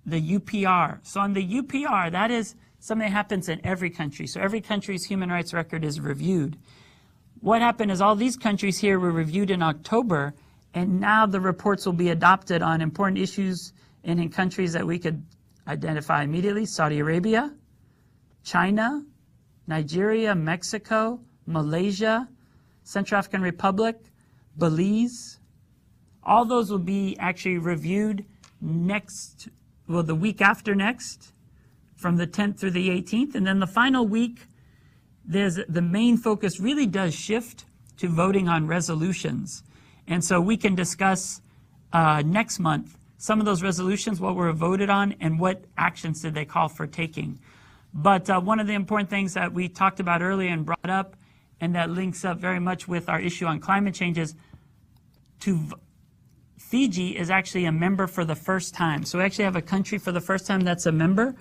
the UPR. So on the UPR, that is something that happens in every country. So every country's human rights record is reviewed. What happened is all these countries here were reviewed in October, and now the reports will be adopted on important issues and in countries that we could identify immediately: Saudi Arabia, China, Nigeria, Mexico, Malaysia, Central African Republic, Belize. All those will be actually reviewed next, well, the week after next, from the 10th through the 18th. And then the final week, the main focus really does shift to voting on resolutions. And so we can discuss next month some of those resolutions, what were voted on, and what actions did they call for taking. But one of the important things that we talked about earlier and brought up, and that links up very much with our issue on climate change, is Fiji is actually a member for the first time. So we actually have a country for the first time that's a member.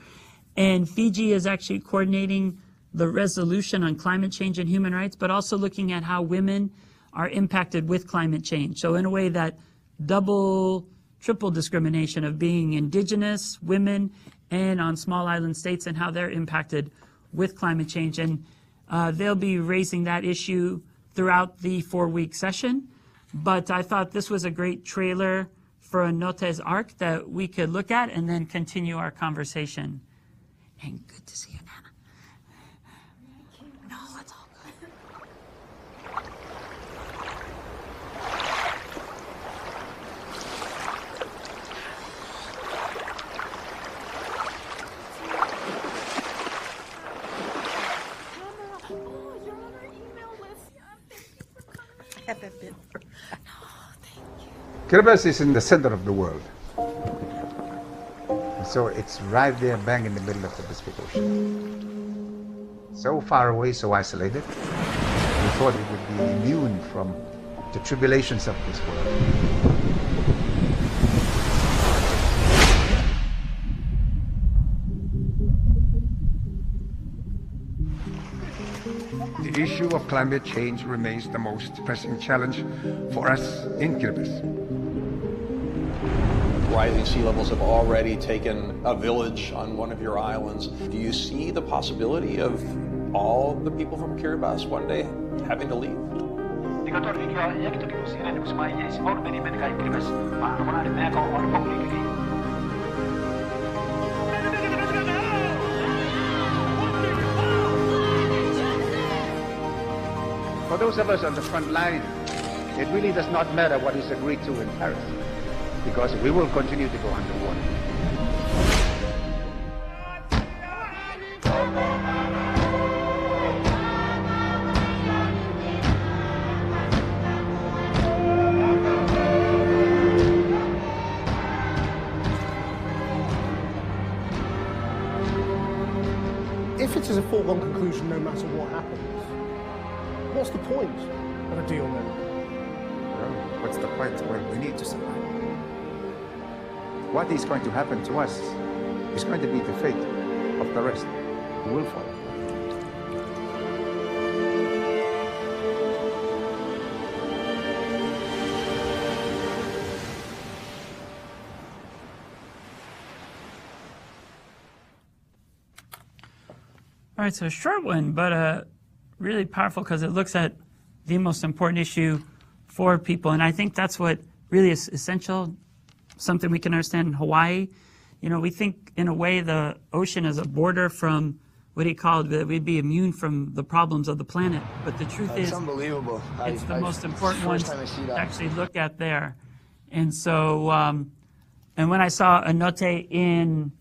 And Fiji is actually coordinating the resolution on climate change and human rights, but also looking at how women are impacted with climate change. So in a way that double, triple discrimination of being indigenous, women, and on small island states and how they're impacted with climate change. And they'll be raising that issue throughout the 4-week session. But I thought this was a great trailer for Note's arc that we could look at and then continue our conversation. And good to see you, Nana. No, it's all good. I haven't been. Kiribati is in the center of the world. So it's right there, bang in the middle of the Pacific Ocean. So far away, so isolated. We thought it would be immune from the tribulations of this world. The issue of climate change remains the most pressing challenge for us in Kiribati. Rising sea levels have already taken a village on one of your islands. Do you see the possibility of all the people from Kiribati one day having to leave? For those of us on the front line, it really does not matter what is agreed to in Paris, because we will continue to go underwater. If it is a foregone conclusion no matter what happens, what's the point of a deal then? Well, what's the point? Well, we need to survive. What is going to happen to us is going to be the fate of the rest who will follow. All right, so a short one, but really powerful because it looks at the most important issue for people. And I think that's what really is essential, something we can understand in Hawaii. You know, we think in a way the ocean is a border from what he called that we'd be immune from the problems of the planet. But the truth is, unbelievable. It's the most important ones to actually look at there. And so, and when I saw Anote in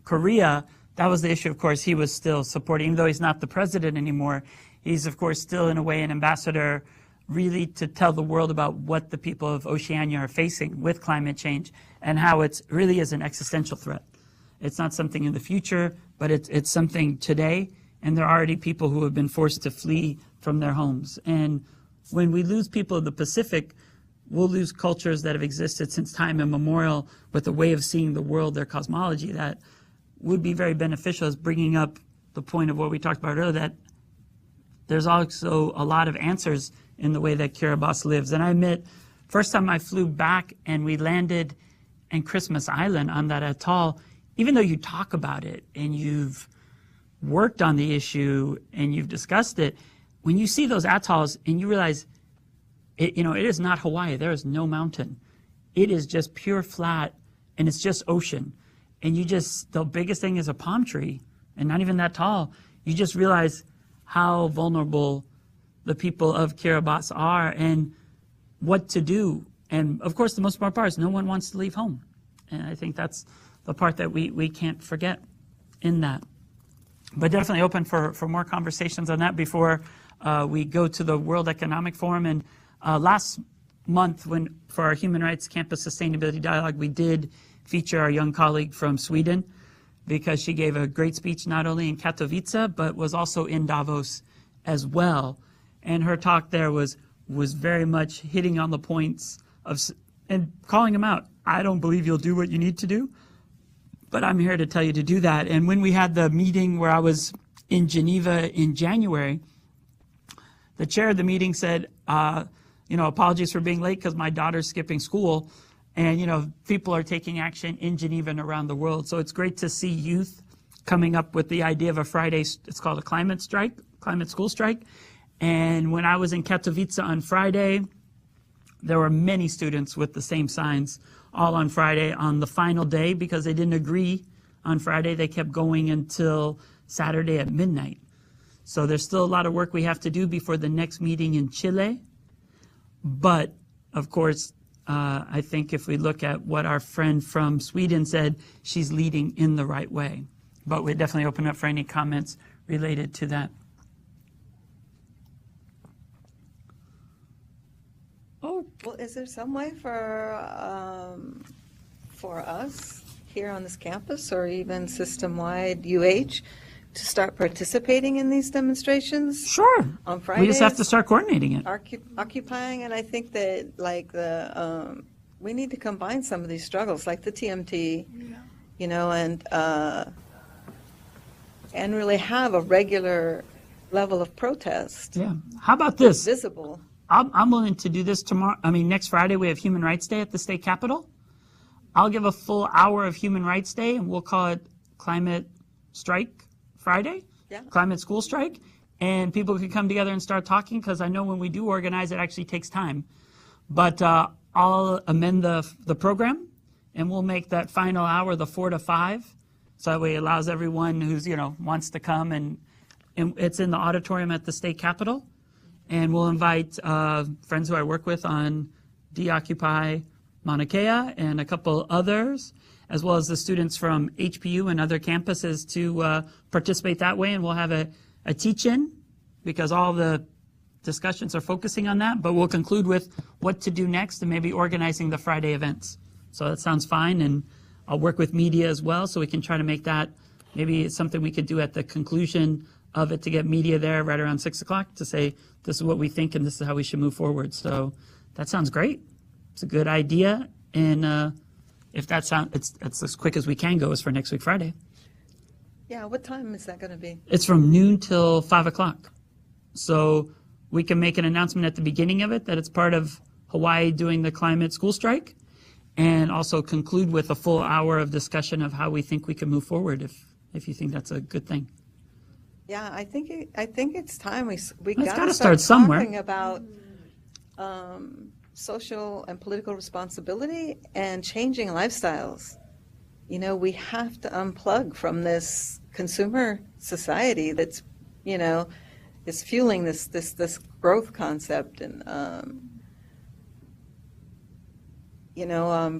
Korea, that was the issue, of course, he was still supporting, even though he's not the president anymore, he's, of course, still in a way an ambassador really to tell the world about what the people of Oceania are facing with climate change and how it really is an existential threat. It's not something in the future, but it's something today, and there are already people who have been forced to flee from their homes. And when we lose people of the Pacific, we'll lose cultures that have existed since time immemorial with a way of seeing the world, their cosmology, that would be very beneficial, as bringing up the point of what we talked about earlier, that there's also a lot of answers in the way that Kiribati lives. And I admit, first time I flew back and we landed in Christmas Island on that atoll, even though you talk about it and you've worked on the issue and you've discussed it, when you see those atolls and you realize, it is not Hawaii. There is no mountain. It is just pure flat, and it's just ocean. And the biggest thing is a palm tree, and not even that tall. You just realize how vulnerable the people of Kiribati are and what to do. And of course, the most important part is no one wants to leave home. And I think that's the part that we can't forget in that. But definitely open for more conversations on that before we go to the World Economic Forum. And last month, for our Human Rights Campus Sustainability Dialogue, we did feature our young colleague from Sweden, because she gave a great speech not only in Katowice, but was also in Davos as well. And her talk there was very much hitting on the points and calling them out. I don't believe you'll do what you need to do, but I'm here to tell you to do that. And when we had the meeting where I was in Geneva in January, the chair of the meeting said, apologies for being late because my daughter's skipping school. And, people are taking action in Geneva and around the world. So it's great to see youth coming up with the idea of a Friday, it's called a climate strike, climate school strike. And when I was in Katowice on Friday, there were many students with the same signs all on Friday on the final day because they didn't agree on Friday. They kept going until Saturday at midnight. So there's still a lot of work we have to do before the next meeting in Chile. But, of course, I think if we look at what our friend from Sweden said, she's leading in the right way. But we definitely open up for any comments related to that. Oh. Well, is there some way for us here on this campus or even system-wide UH to start participating in these demonstrations? Sure. On Fridays? We just have to start coordinating it. Occupying, and I think that we need to combine some of these struggles, like the TMT, you know, and really have a regular level of protest. Yeah. How about this? Visible. I'm willing to do this tomorrow. I mean, next Friday we have Human Rights Day at the state capitol. I'll give a full hour of Human Rights Day, and we'll call it Climate Strike Friday, Climate School Strike, and people can come together and start talking, because I know when we do organize, it actually takes time. But I'll amend the program, and we'll make that final hour the 4 to 5, so that way it allows everyone who's, wants to come, and it's in the auditorium at the state capitol. And we'll invite friends who I work with on Deoccupy Mauna Kea and a couple others, as well as the students from HPU and other campuses to participate that way. And we'll have a teach-in, because all the discussions are focusing on that. But we'll conclude with what to do next and maybe organizing the Friday events. So that sounds fine. And I'll work with media as well, so we can try to make that maybe something we could do at the conclusion of it, to get media there right around 6 o'clock to say, this is what we think and this is how we should move forward. So that sounds great. It's a good idea. And if that sounds, it's as quick as we can go, is for next week, Friday. Yeah, what time is that going to be? It's from noon till 5 o'clock. So we can make an announcement at the beginning of it that it's part of Hawaii doing the climate school strike, and also conclude with a full hour of discussion of how we think we can move forward, if you think that's a good thing. Yeah, I think it's time we It's got to start somewhere. talking about social and political responsibility and changing lifestyles. We have to unplug from this consumer society that's, is fueling this growth concept. And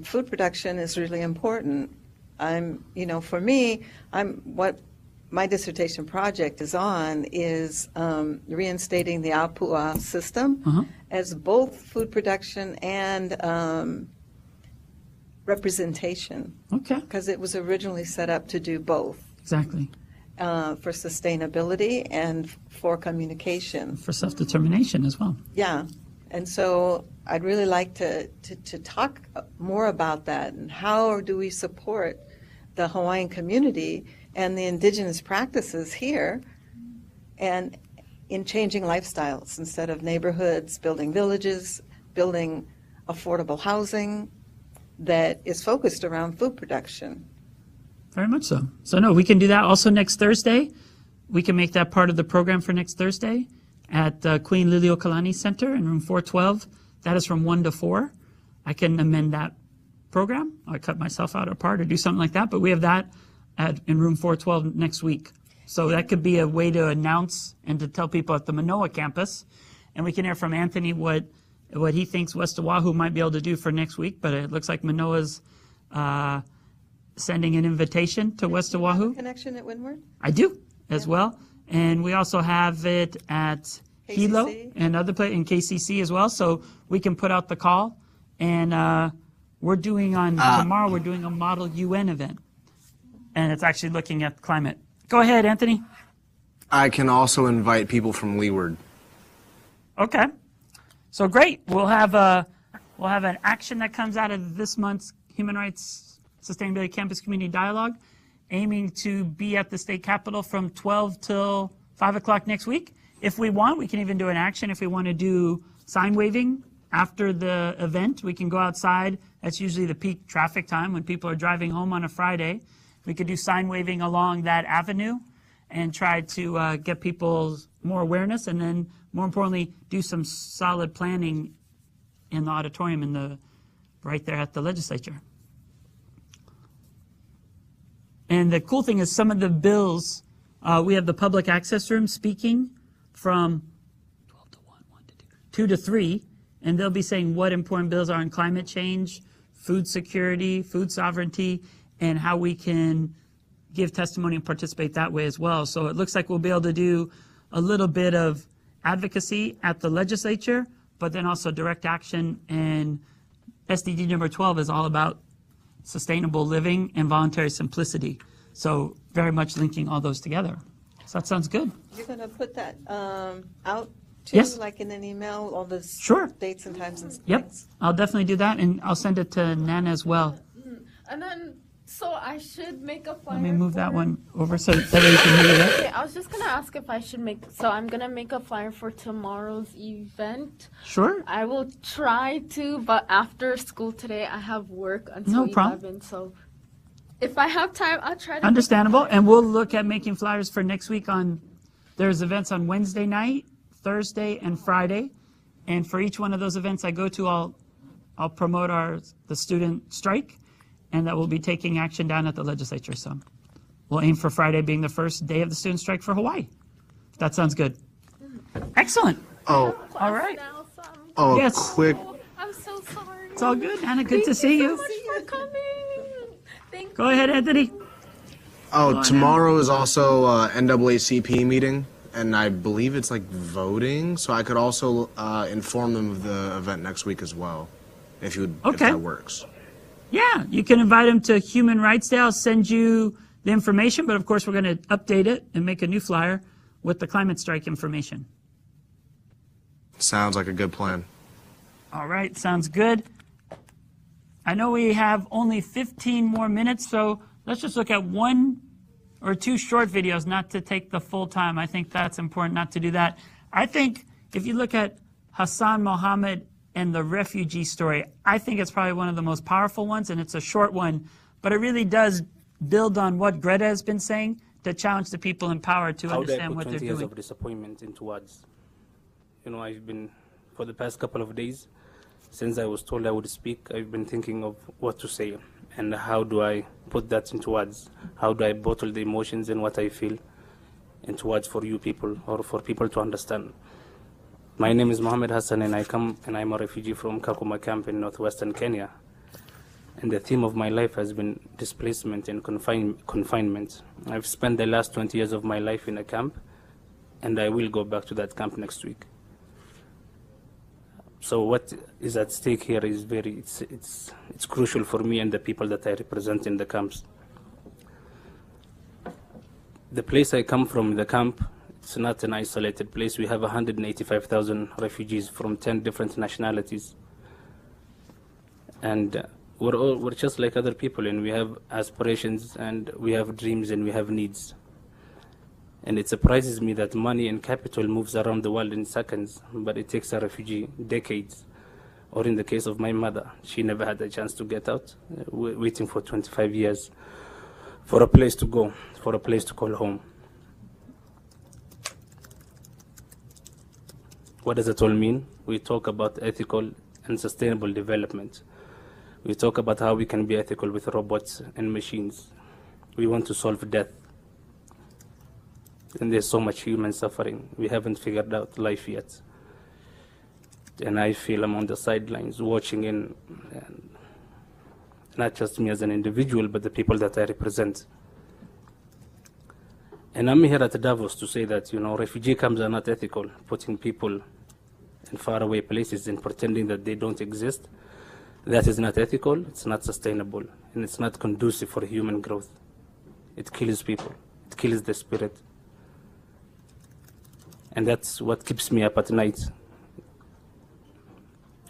food production is really important. For me, what my dissertation project is on is reinstating the Apua system as both food production and representation. Okay. Because it was originally set up to do both. Exactly. For sustainability and for communication. For self-determination as well. Yeah. And so I'd really like to talk more about that, and how do we support the Hawaiian community and the indigenous practices here, and in changing lifestyles, instead of neighborhoods, building villages, building affordable housing that is focused around food production. Very much so. So no, we can do that also next Thursday. We can make that part of the program for next Thursday at Queen Liliuokalani Center in room 412. That is from 1 to 4. I can amend that program. I cut myself out apart or do something like that, but we have that in room 412 next week. So that could be a way to announce and to tell people at the Manoa campus. And we can hear from Anthony what he thinks West Oahu might be able to do for next week. But it looks like Manoa's sending an invitation to West Oahu. Connection at Windward? I do as well. And we also have it at Hilo and other places in KCC as well. So we can put out the call. And we're doing tomorrow, we're doing a model UN event. And it's actually looking at climate. Go ahead, Anthony. I can also invite people from Leeward. Okay. So great. We'll have an action that comes out of this month's Human Rights Sustainability Campus Community Dialogue, aiming to be at the state capitol from 12 till 5 o'clock next week. If we want, we can even do an action. If we want to do sign waving after the event, we can go outside. That's usually the peak traffic time when people are driving home on a Friday. We could do sign waving along that avenue and try to get people more awareness, and then more importantly, do some solid planning in the auditorium right there at the legislature. And the cool thing is some of the bills, we have the public access room speaking from 12 to 1, 1 to 2, 2 to 3, and they'll be saying what important bills are on climate change, food security, food sovereignty, and how we can give testimony and participate that way as well. So it looks like we'll be able to do a little bit of advocacy at the legislature, but then also direct action. And SDG number 12 is all about sustainable living and voluntary simplicity. So very much linking all those together. So that sounds good. You're going to put that out too, Yes. like in an email, all the Sure. dates and times and Yep, things? I'll definitely do that, and I'll send it to Nana as well. And then, so I should make a flyer. Let me move that one over so that way you can hear that. Okay, I was just gonna ask if I should so I'm gonna make a flyer for tomorrow's event. Sure. I will try to, but after school today, I have work until No problem. 11, so if I have time, I'll try to. Understandable, and we'll look at making flyers for next week there's events on Wednesday night, Thursday, and Friday. And for each one of those events I go to, I'll promote the student strike, and that we'll be taking action down at the legislature. So we'll aim for Friday being the first day of the student strike for Hawaii. If that sounds good. Excellent. Oh, All right. oh, Yes. quick. I'm so sorry. It's all good, Anna. Good to see you. Thank you so much for coming. Thank Go ahead, Anthony. Oh, tomorrow is also NAACP meeting, and I believe it's like voting, so I could also inform them of the event next week as well, if that works. Yeah, you can invite them to Human Rights Day. I'll send you the information, but of course we're going to update it and make a new flyer with the climate strike information. Sounds like a good plan. All right, sounds good. I know we have only 15 more minutes, so let's just look at 1 or 2 short videos, not to take the full time. I think that's important not to do that. I think if you look at Hassan Mohammed and the refugee story, I think it's probably one of the most powerful ones, and it's a short one, but it really does build on what Greta has been saying to challenge the people in power to understand what they're 20 years doing. of disappointment into words. You know, I've been, for the past couple of days, since I was told I would speak, I've been thinking of what to say and how do I put that into words? How do I bottle the emotions and what I feel into words for you people or for people to understand? My name is Mohammed Hassan, and I'm a refugee from Kakuma camp in northwestern Kenya. And the theme of my life has been displacement and confinement. I've spent the last 20 years of my life in a camp, and I will go back to that camp next week. So what is at stake here is it's crucial for me and the people that I represent in the camps. The place I come from, the camp, it's not an isolated place. We have 185,000 refugees from 10 different nationalities. And we're just like other people, and we have aspirations, and we have dreams, and we have needs. And it surprises me that money and capital moves around the world in seconds, but it takes a refugee decades. Or in the case of my mother, she never had a chance to get out, waiting for 25 years for a place to go, for a place to call home. What does it all mean? We talk about ethical and sustainable development. We talk about how we can be ethical with robots and machines. We want to solve death. And there's so much human suffering. We haven't figured out life yet. And I feel I'm on the sidelines watching in, and not just me as an individual, but the people that I represent. And I'm here at Davos to say that, refugee camps are not ethical, putting people in faraway places and pretending that they don't exist. That is not ethical, it's not sustainable, and it's not conducive for human growth. It kills people, it kills the spirit. And that's what keeps me up at night.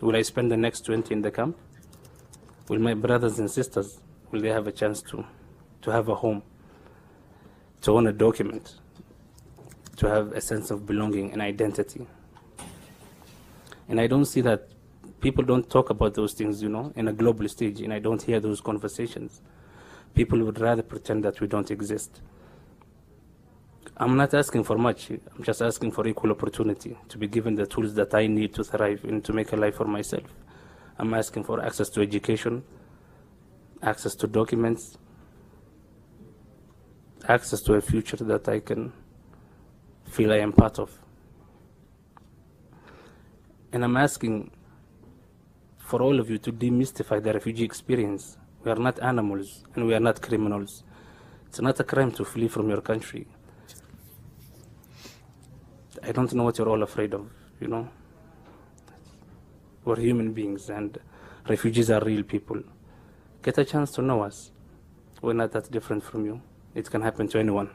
Will I spend the next 20 in the camp? Will my brothers and sisters, will they have a chance to have a home, to own a document, to have a sense of belonging and identity? And I don't see that people don't talk about those things, in a global stage, and I don't hear those conversations. People would rather pretend that we don't exist. I'm not asking for much. I'm just asking for equal opportunity, to be given the tools that I need to thrive and to make a life for myself. I'm asking for access to education, access to documents, access to a future that I can feel I am part of. And I'm asking for all of you to demystify the refugee experience. We are not animals and we are not criminals. It's not a crime to flee from your country. I don't know what you're all afraid of, you know? We're human beings and refugees are real people. Get a chance to know us. We're not that different from you. It can happen to anyone.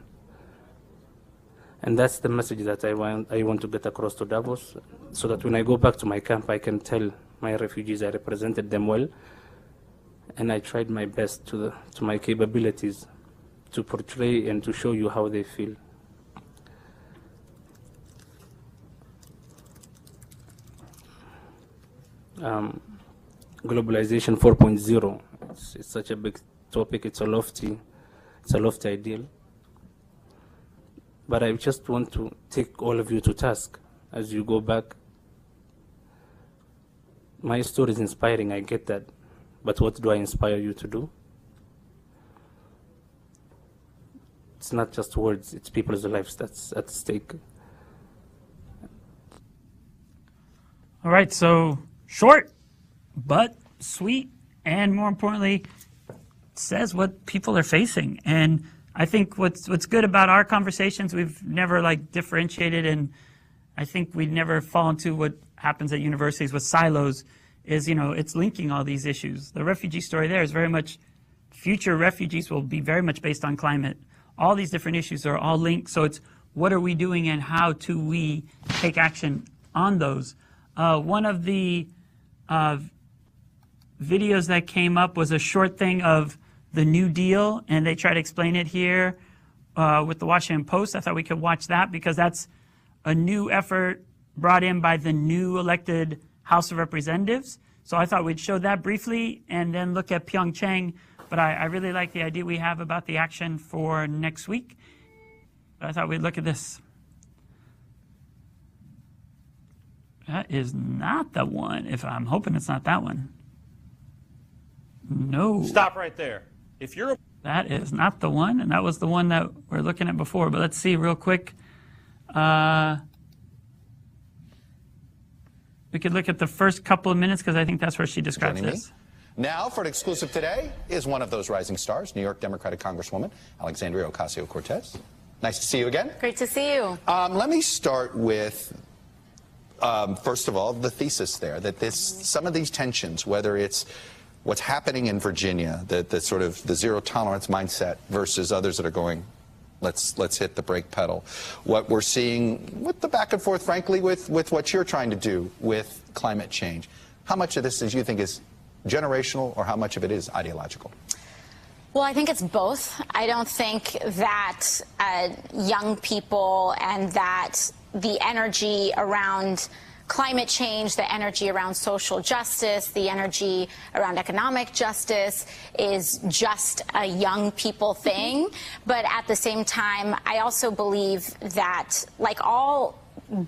And that's the message that I want to get across to Davos, so that when I go back to my camp, I can tell my refugees I represented them well, and I tried my best to my capabilities to portray and to show you how they feel. Globalization 4.0. It's such a big topic. It's a lofty ideal. But I just want to take all of you to task as you go back. My story is inspiring, I get that. But what do I inspire you to do? It's not just words, it's people's lives that's at stake. All right, so short, but sweet, and more importantly, says what people are facing. And I think what's good about our conversations, we've never differentiated, and I think we'd never fall into what happens at universities with silos, is, it's linking all these issues. The refugee story there is very much, future refugees will be very much based on climate. All these different issues are all linked, so it's what are we doing and how do we take action on those. One of the videos that came up was a short thing of the New Deal, and they try to explain it here with the Washington Post. I thought we could watch that because that's a new effort brought in by the new elected House of Representatives. So I thought we'd show that briefly and then look at Pyeongchang. But I really like the idea we have about the action for next week. I thought we'd look at this. That is not the one. I'm hoping it's not that one. No. Stop right there. If you're That is not the one, and that was the one that we're looking at before. But let's see real quick. We could look at the first couple of minutes because I think that's where she describes this. Now, for an exclusive today, is one of those rising stars, New York Democratic Congresswoman Alexandria Ocasio-Cortez. Nice to see you again. Great to see you. Let me start with, first of all, the thesis there, that some of these tensions, whether it's what's happening in Virginia, the sort of the zero tolerance mindset versus others that are going, let's hit the brake pedal. What we're seeing with the back and forth, frankly, with what you're trying to do with climate change. How much of this do you think is generational, or how much of it is ideological? Well, I think it's both. I don't think that young people and that the energy around climate change, the energy around social justice, the energy around economic justice is just a young people thing. But at the same time, I also believe that, like all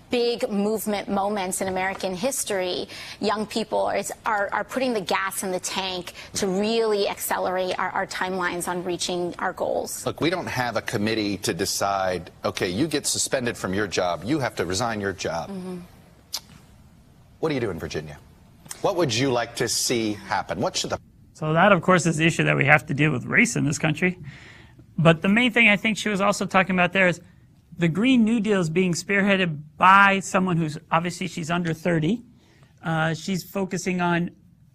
big movement moments in American history, young people are putting the gas in the tank to really accelerate our timelines on reaching our goals. Look, we don't have a committee to decide, okay, you get suspended from your job, you have to resign your job. Mm-hmm. What do you do in Virginia? What would you like to see happen? What should the... So that, of course, is the issue that we have to deal with race in this country. But the main thing I think she was also talking about there is the Green New Deal is being spearheaded by someone who's, obviously, she's under 30. She's focusing on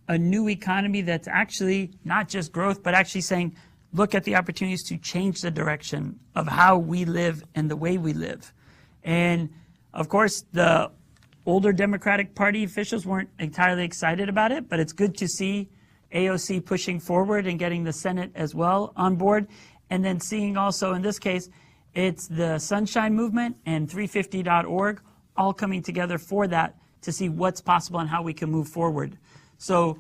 a new economy that's actually not just growth, but actually saying, look at the opportunities to change the direction of how we live and the way we live. And, of course, the older Democratic Party officials weren't entirely excited about it, but it's good to see AOC pushing forward and getting the Senate as well on board. And then seeing also, in this case, it's the Sunshine Movement and 350.org all coming together for that to see what's possible and how we can move forward. So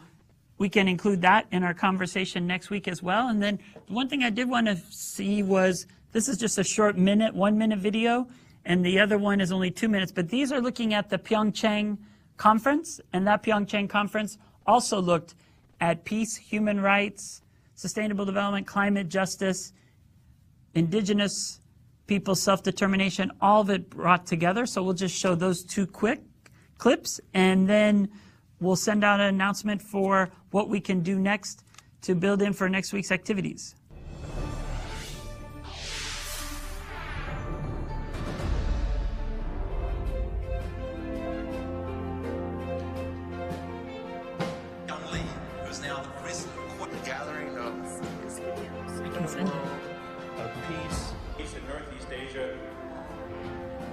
we can include that in our conversation next week as well. And then one thing I did want to see was, this is just a short 1-minute video, and the other one is only 2 minutes. But these are looking at the Pyeongchang conference, and that Pyeongchang conference also looked at peace, human rights, sustainable development, climate justice, indigenous people's self-determination, all of it brought together. So we'll just show those two quick clips, and then we'll send out an announcement for what we can do next to build in for next week's activities.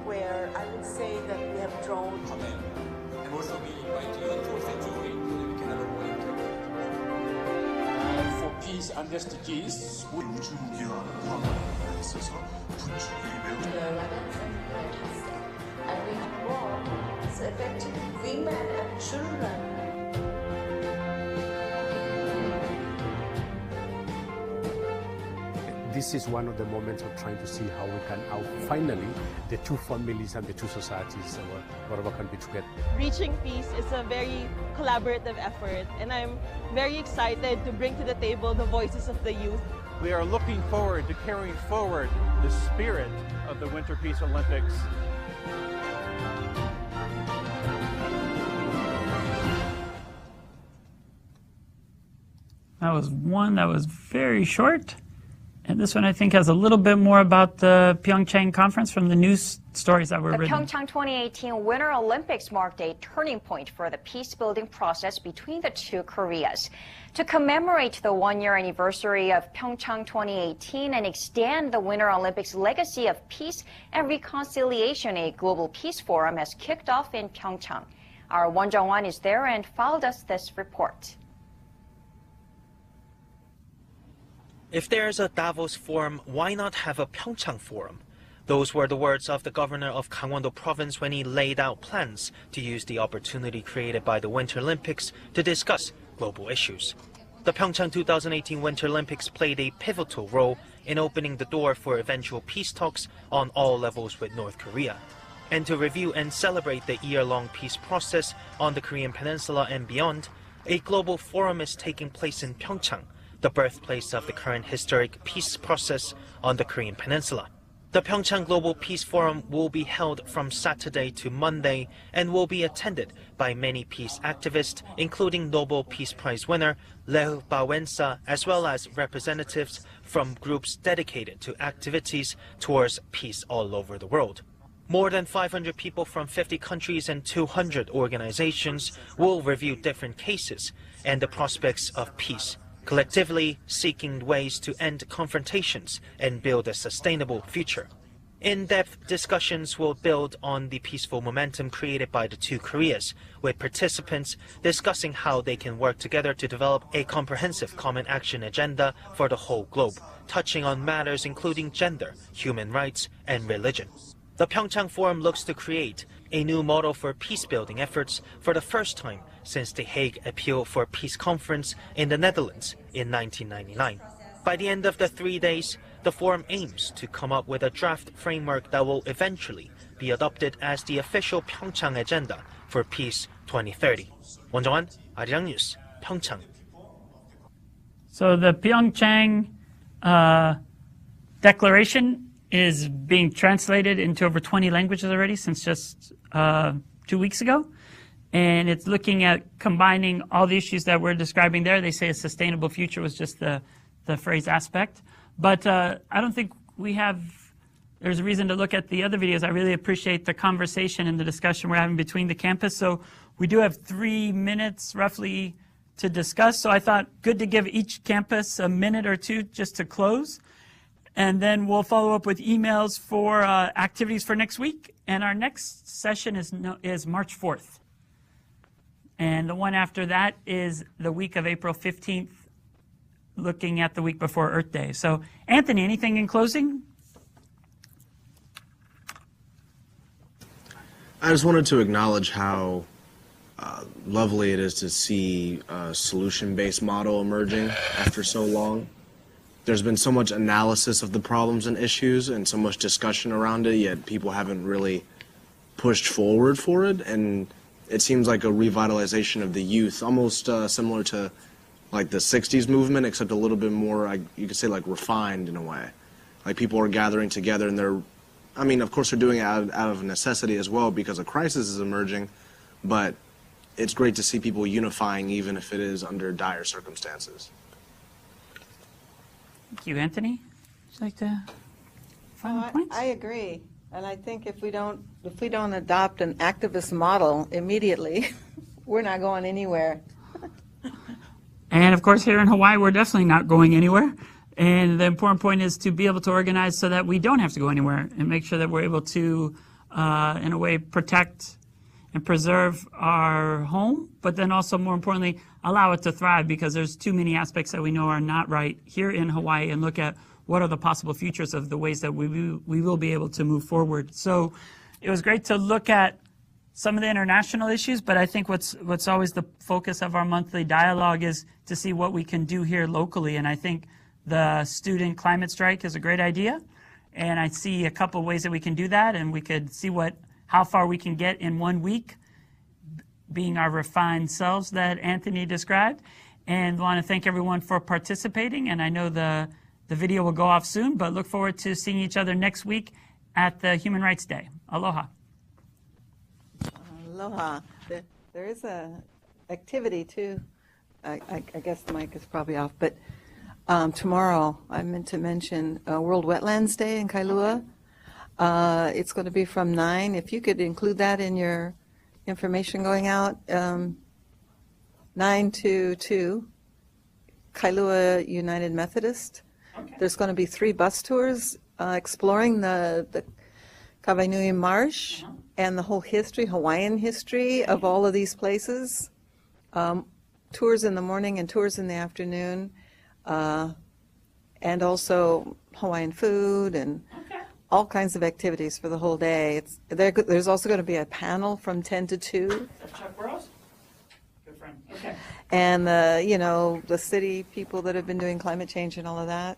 Where I would say that we have drawn. And also we invite you to eventually we can have a more integrated. For peace and SDGs, and we have more affected women and children. This is one of the moments of trying to see how we can finally, the two families and the two societies, whatever can be together. Reaching peace is a very collaborative effort, and I'm very excited to bring to the table the voices of the youth. We are looking forward to carrying forward the spirit of the Winter Peace Olympics. That was one that was very short. And this one, I think, has a little bit more about the Pyeongchang conference from the news stories that were the written. The Pyeongchang 2018 Winter Olympics marked a turning point for the peace-building process between the two Koreas. To commemorate the one-year anniversary of Pyeongchang 2018 and extend the Winter Olympics legacy of peace and reconciliation, a global peace forum has kicked off in Pyeongchang. Our Won Jung-wan is there and filed us this report. If there's a Davos forum, why not have a Pyeongchang forum? Those were the words of the governor of Gangwon-do province when he laid out plans to use the opportunity created by the Winter Olympics to discuss global issues. The Pyeongchang 2018 Winter Olympics played a pivotal role in opening the door for eventual peace talks on all levels with North Korea. And to review and celebrate the year-long peace process on the Korean Peninsula and beyond, a global forum is taking place in Pyeongchang, the birthplace of the current historic peace process on the Korean Peninsula. The Pyeongchang Global Peace Forum will be held from Saturday to Monday and will be attended by many peace activists, including Nobel Peace Prize winner Lech Wałęsa, as well as representatives from groups dedicated to activities towards peace all over the world. More than 500 people from 50 countries and 200 organizations will review different cases and the prospects of peace, collectively seeking ways to end confrontations and build a sustainable future. In-depth discussions will build on the peaceful momentum created by the two Koreas, with participants discussing how they can work together to develop a comprehensive common action agenda for the whole globe, touching on matters including gender, human rights, and religion. The Pyeongchang Forum looks to create a new model for peace-building efforts for the first time since the Hague Appeal for Peace Conference in the Netherlands in 1999. By the end of the 3 days, the forum aims to come up with a draft framework that will eventually be adopted as the official Pyeongchang Agenda for Peace 2030. Won Jung-wan, Arirang News, Pyeongchang. So the Pyeongchang Declaration is being translated into over 20 languages already since just 2 weeks ago. And it's looking at combining all the issues that we're describing there. They say a sustainable future was just the phrase aspect. But I don't think there's a reason to look at the other videos. I really appreciate the conversation and the discussion we're having between the campus. So we do have 3 minutes roughly to discuss. So I thought good to give each campus a minute or two just to close. And then we'll follow up with emails for activities for next week. And our next session is March 4th. And the one after that is the week of April 15th, looking at the week before Earth Day. So, Anthony, anything in closing? I just wanted to acknowledge how lovely it is to see a solution-based model emerging after so long. There's been so much analysis of the problems and issues and so much discussion around it, yet people haven't really pushed forward for it. And it seems like a revitalization of the youth, almost similar to like the 60s movement, except a little bit more, you could say, like refined in a way. Like people are gathering together and they're, I mean, of course they're doing it out of necessity as well because a crisis is emerging, but it's great to see people unifying even if it is under dire circumstances. Thank you, Anthony. Would you like to final points? I agree. And I think if we don't adopt an activist model immediately, we're not going anywhere. And of course, here in Hawaii, we're definitely not going anywhere. And the important point is to be able to organize so that we don't have to go anywhere and make sure that we're able to, in a way, protect and preserve our home, but then also, more importantly, allow it to thrive, because there's too many aspects that we know are not right here in Hawaii, and look at what are the possible futures of the ways that we will be able to move forward. So it was great to look at some of the international issues, but I think what's always the focus of our monthly dialogue is to see what we can do here locally. And I think the student climate strike is a great idea, and I see a couple of ways that we can do that, and we could see how far we can get in 1 week, being our refined selves that Anthony described. And I want to thank everyone for participating, and I know the video will go off soon, but look forward to seeing each other next week at the Human Rights Day. Aloha. Aloha. There is a activity too. I guess the mic is probably off, but tomorrow I meant to mention World Wetlands Day in Kailua. It's going to be from 9. If you could include that in your information going out, 9 to 2, Kailua United Methodist. Okay. There's going to be 3 bus tours exploring the Kawainui Marsh and the whole history, Hawaiian history of all of these places. Tours in the morning and tours in the afternoon, and also Hawaiian food and all kinds of activities for the whole day. There's also going to be a panel from 10 to 2. Chuck Burrows? Good friend. Okay. And the city people that have been doing climate change and all of that.